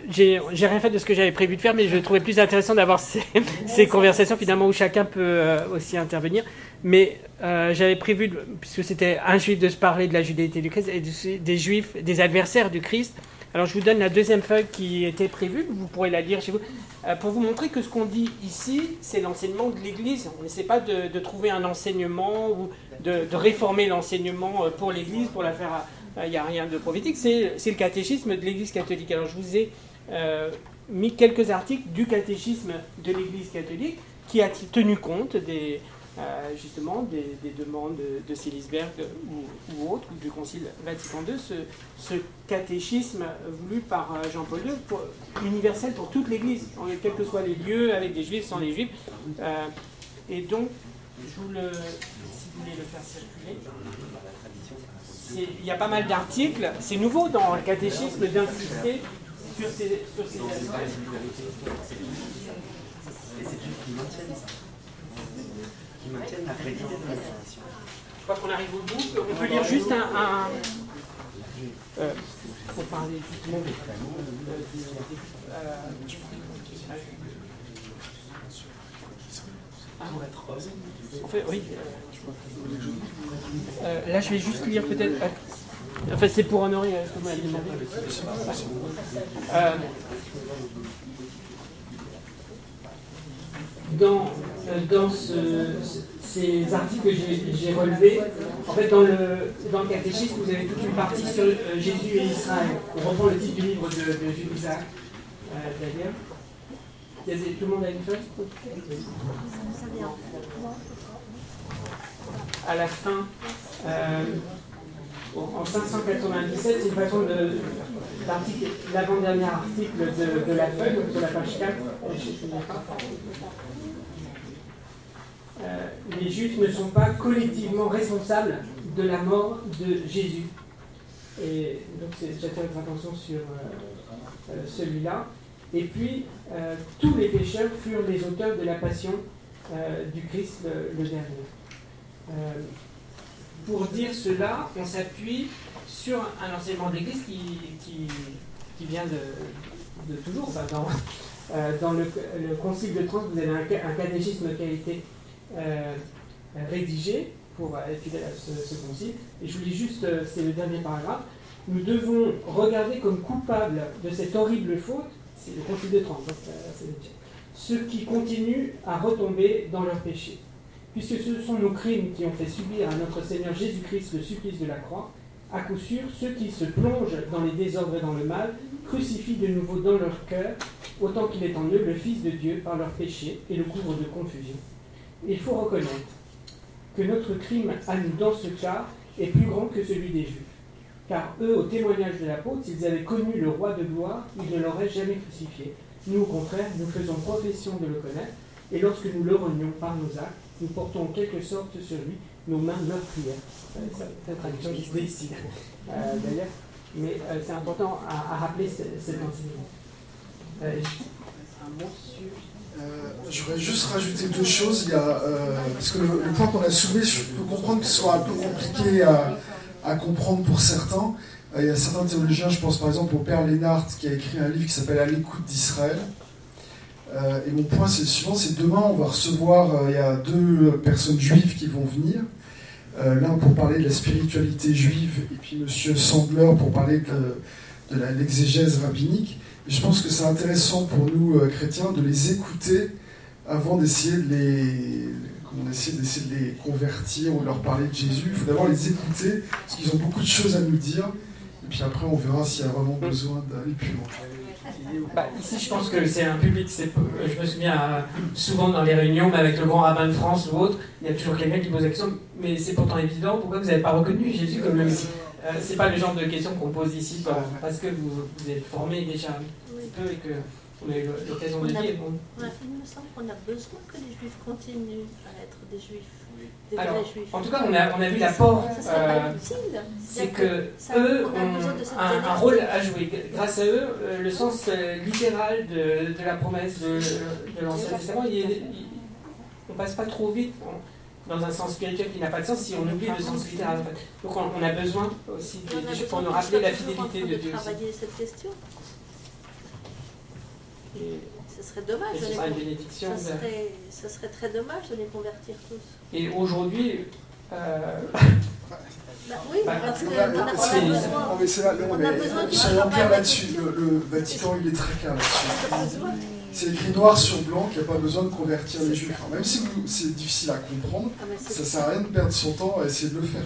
J'ai rien fait de ce que j'avais prévu de faire, mais je trouvais plus intéressant d'avoir ces conversations finalement où chacun peut aussi intervenir. Mais j'avais prévu, puisque c'était un juif, de se parler de la judéité du Christ et des juifs, des adversaires du Christ. Alors je vous donne la deuxième feuille qui était prévue, vous pourrez la lire chez vous, pour vous montrer que ce qu'on dit ici, c'est l'enseignement de l'Église. On n'essaie pas de trouver un enseignement ou de réformer l'enseignement pour l'Église, pour la faire... Il n'y a rien de prophétique, c'est le catéchisme de l'Église catholique. Alors je vous ai mis quelques articles du catéchisme de l'Église catholique qui a tenu compte justement des demandes de Silisberg ou autres, ou du Concile Vatican II, ce catéchisme voulu par Jean-Paul II, universel pour toute l'Église, quels que soient les lieux, avec des juifs, sans les juifs. Et donc, si vous voulez le faire circuler, il y a pas mal d'articles. C'est nouveau dans le catéchisme d'insister sur ces aspects. Qui maintiennent la qualité de l'information. Je crois qu'on arrive au bout. On peut lire juste pour parler justement en fait, oui. Là, je vais juste lire peut-être. Enfin, c'est pour honorer ce que vous m'avez demandé. Dans ces articles que j'ai relevés, en fait, dans le catéchisme, vous avez toute une partie sur Jésus et Israël. On reprend le titre du livre de Jules Isaac, d'ailleurs. Tout le monde a une feuille? À la fin, en 597, c'est une façon l'avant-dernier article de la feuille, sur la page 4. Les Juifs ne sont pas collectivement responsables de la mort de Jésus. Et donc j'attire votre attention sur celui-là. Et puis, tous les pécheurs furent les auteurs de la passion du Christ le dernier. Pour dire cela, on s'appuie sur un enseignement de l'Église qui vient de toujours. Dans le Concile de Trente, vous avez un catéchisme qui a été rédigé pour être fidèle à ce concile. Et je vous lis juste, c'est le dernier paragraphe. Nous devons regarder comme coupables de cette horrible faute, c'est le Concile de Trente, ceux qui continuent à retomber dans leurs péchés. Puisque ce sont nos crimes qui ont fait subir à notre Seigneur Jésus-Christ le supplice de la croix, à coup sûr, ceux qui se plongent dans les désordres et dans le mal crucifient de nouveau dans leur cœur, autant qu'il est en eux, le Fils de Dieu par leurs péchés et le couvrent de confusion. Il faut reconnaître que notre crime à nous dans ce cas est plus grand que celui des Juifs. Car eux, au témoignage de l'apôtre, s'ils avaient connu le roi de gloire, ils ne l'auraient jamais crucifié. Nous, au contraire, nous faisons profession de le connaître, et lorsque nous le renions par nos actes, nous portons en quelque sorte sur lui nos mains meurtrières. C'est la traduction qui se dit ici, d'ailleurs. Mais c'est important à rappeler cet enseignement. Un mot sur... Je voudrais juste rajouter deux choses. Parce que le point qu'on a soulevé, je peux comprendre que ce soit un peu compliqué à comprendre pour certains. Il y a certains théologiens, je pense par exemple au père Lénart, qui a écrit un livre qui s'appelle « À l'écoute d'Israël ». Et mon point, c'est le suivant, c'est demain, on va recevoir, il y a deux personnes juives qui vont venir. L'un pour parler de la spiritualité juive, et puis M. Sandler pour parler de l'exégèse rabbinique. Et je pense que c'est intéressant pour nous, chrétiens, de les écouter avant d'essayer de les convertir ou de leur parler de Jésus. Il faut d'abord les écouter, parce qu'ils ont beaucoup de choses à nous dire. Et puis après, on verra s'il y a vraiment besoin d'aller plus loin. Ici, je pense que c'est un public. Je me souviens souvent dans les réunions, mais avec le grand rabbin de France ou autre, il y a toujours quelqu'un qui pose la question, mais c'est pourtant évident, pourquoi vous n'avez pas reconnu Jésus comme le Messie? C'est pas le genre de question qu'on pose ici, parce que vous êtes formé déjà un petit peu et qu'on a eu l'occasion de le dire. Bon. Il me semble qu'on a besoin que les Juifs continuent à être des Juifs. Alors, en tout cas, on a vu l'apport, c'est que eux ont un rôle à jouer. Grâce à eux, le sens littéral de la promesse de l'Ancien Testament, on passe pas trop vite dans un sens spirituel qui n'a pas de sens si on oublie le sens littéral. Donc on a besoin aussi des choses pour nous rappeler la fidélité de Dieu. Travailler cette question. Ce serait dommage. Ce sera une bénédiction. Ce serait très dommage de les convertir tous. Et aujourd'hui, oui, parce qu'on a besoin soyons clairs là-dessus. Le Vatican, il est très clair là-dessus. C'est écrit noir sur blanc qu'il n'y a pas besoin de convertir les Juifs. Même si c'est difficile à comprendre, ça ne sert à rien de perdre son temps à essayer de le faire.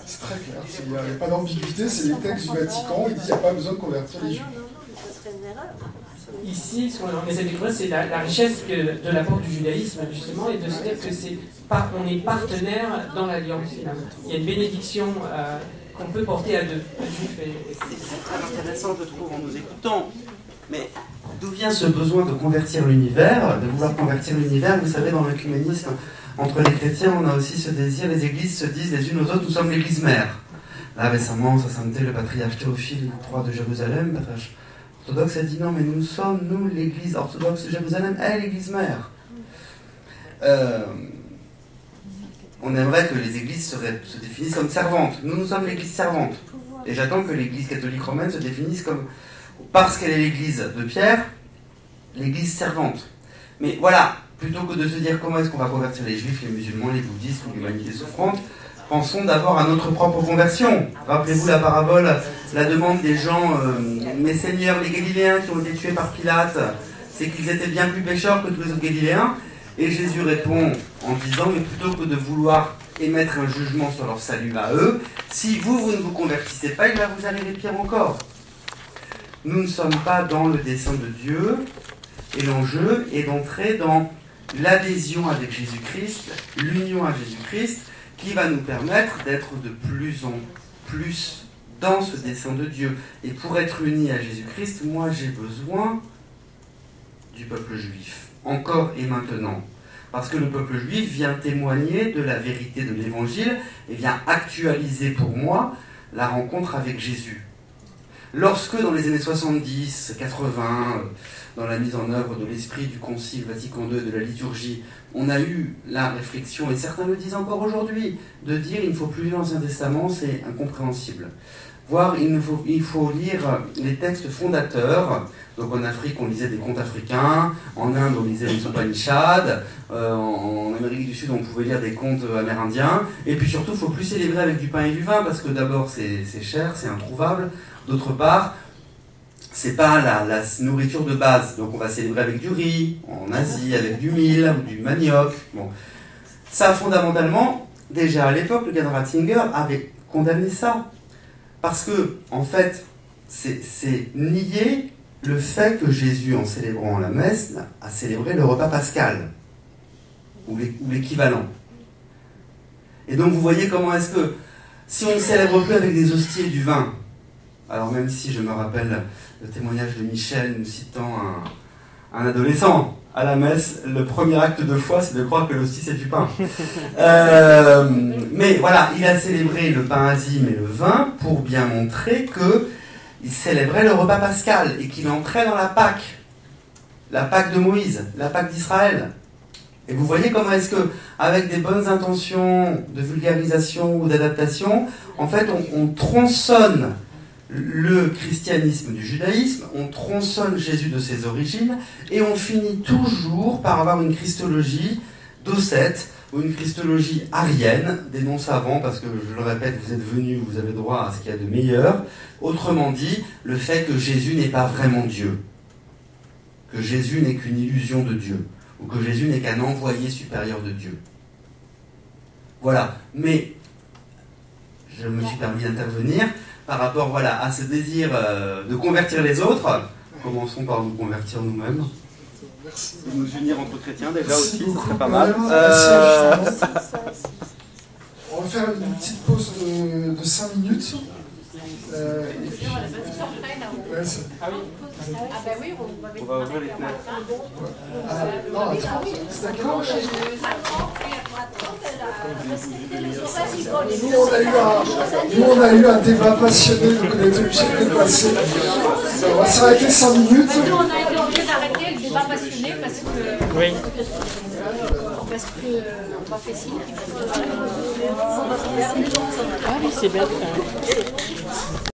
C'est très clair. Il n'y a pas d'ambiguïté, c'est les textes du Vatican, il dit qu'il n'y a pas besoin de convertir les Juifs. Non, mais ça serait une erreur. ici, ce qu'on essaie de découvrir, c'est la richesse de l'apport du judaïsme, justement, et de se dire que on est partenaire dans l'alliance, finalement. Il y a une bénédiction qu'on peut porter à deux, juifs et c'est très intéressant, je trouve, en nous écoutant. Mais d'où vient ce besoin de convertir l'univers, de vouloir convertir l'univers? Vous savez, dans l'œcuménisme, entre les chrétiens, on a aussi ce désir, les églises se disent les unes aux autres, nous sommes l'église mère. Là, récemment, sa sainteté, le patriarche Théophile III de Jérusalem, patriarche orthodoxe, a dit non, mais nous sommes, nous, l'église orthodoxe de Jérusalem, est l'église mère. On aimerait que les églises se définissent comme servantes. Nous sommes l'église servante. Et j'attends que l'église catholique romaine se définisse comme, parce qu'elle est l'église de Pierre, l'église servante. Mais voilà, plutôt que de se dire comment est-ce qu'on va convertir les juifs, les musulmans, les bouddhistes ou l'humanité souffrante, pensons d'abord à notre propre conversion. Rappelez-vous la parabole, la demande des gens, mes seigneurs, les Galiléens qui ont été tués par Pilate, c'est qu'ils étaient bien plus pécheurs que tous les autres Galiléens. Et Jésus répond en disant, mais plutôt que de vouloir émettre un jugement sur leur salut à eux, si vous ne vous convertissez pas, il va vous arriver pire encore. Nous ne sommes pas dans le dessein de Dieu, et l'enjeu est d'entrer dans l'adhésion avec Jésus-Christ, l'union à Jésus-Christ, qui va nous permettre d'être de plus en plus dans ce dessein de Dieu. Et pour être unis à Jésus-Christ, moi j'ai besoin du peuple juif, encore et maintenant. Parce que le peuple juif vient témoigner de la vérité de l'Évangile et vient actualiser pour moi la rencontre avec Jésus. Lorsque dans les années 70, 80, dans la mise en œuvre de l'esprit du Concile Vatican II et de la liturgie, on a eu la réflexion, et certains le disent encore aujourd'hui, de dire il ne faut plus lire l'Ancien Testament, c'est incompréhensible. Voire il faut lire les textes fondateurs. Donc en Afrique, on lisait des contes africains, en Inde, on lisait les Upanishads, en Amérique du Sud, on pouvait lire des contes amérindiens, et puis surtout, il ne faut plus célébrer avec du pain et du vin, parce que d'abord, c'est cher, c'est introuvable, d'autre part, c'est pas la nourriture de base, donc on va célébrer avec du riz, en Asie, avec du mil, ou du manioc. Bon. Ça, fondamentalement, déjà à l'époque, le Gerd Ratzinger avait condamné ça, parce que, en fait, c'est nier le fait que Jésus, en célébrant la messe, a célébré le repas pascal, ou l'équivalent. Et donc vous voyez comment est-ce que, si on ne célèbre plus avec des hosties et du vin, alors même si je me rappelle le témoignage de Michel nous citant un adolescent à la messe, le premier acte de foi, c'est de croire que l'hostie c'est du pain. Mais voilà, il a célébré le pain azime et le vin pour bien montrer qu'il célébrait le repas pascal et qu'il entrait dans la Pâque de Moïse, la Pâque d'Israël. Et vous voyez comment est-ce que, avec des bonnes intentions de vulgarisation ou d'adaptation, en fait, on tronçonne le christianisme du judaïsme, on tronçonne Jésus de ses origines, et on finit toujours par avoir une christologie docète, ou une christologie arienne, des non-savants, parce que, je le répète, vous êtes venus, vous avez droit à ce qu'il y a de meilleur. Autrement dit, le fait que Jésus n'est pas vraiment Dieu, que Jésus n'est qu'une illusion de Dieu, ou que Jésus n'est qu'un envoyé supérieur de Dieu. Voilà. Mais, je me suis permis d'intervenir par rapport à ce désir de convertir les autres. Commençons par nous convertir nous-mêmes. Merci. Nous unir entre chrétiens déjà. Merci aussi, beaucoup. ce serait pas mal. On va faire une petite pause de 5 minutes. Et puis, On va ouvrir les fenêtres. Non, attends, c'est d'accord. Nous, on a eu un débat passionné, donc on a été obligé de dépasser. On va s'arrêter 5 minutes. Nous, on a été obligé d'arrêter le débat passionné parce que... Oui. Parce que on m'a fait signe. Ah oui, c'est bête.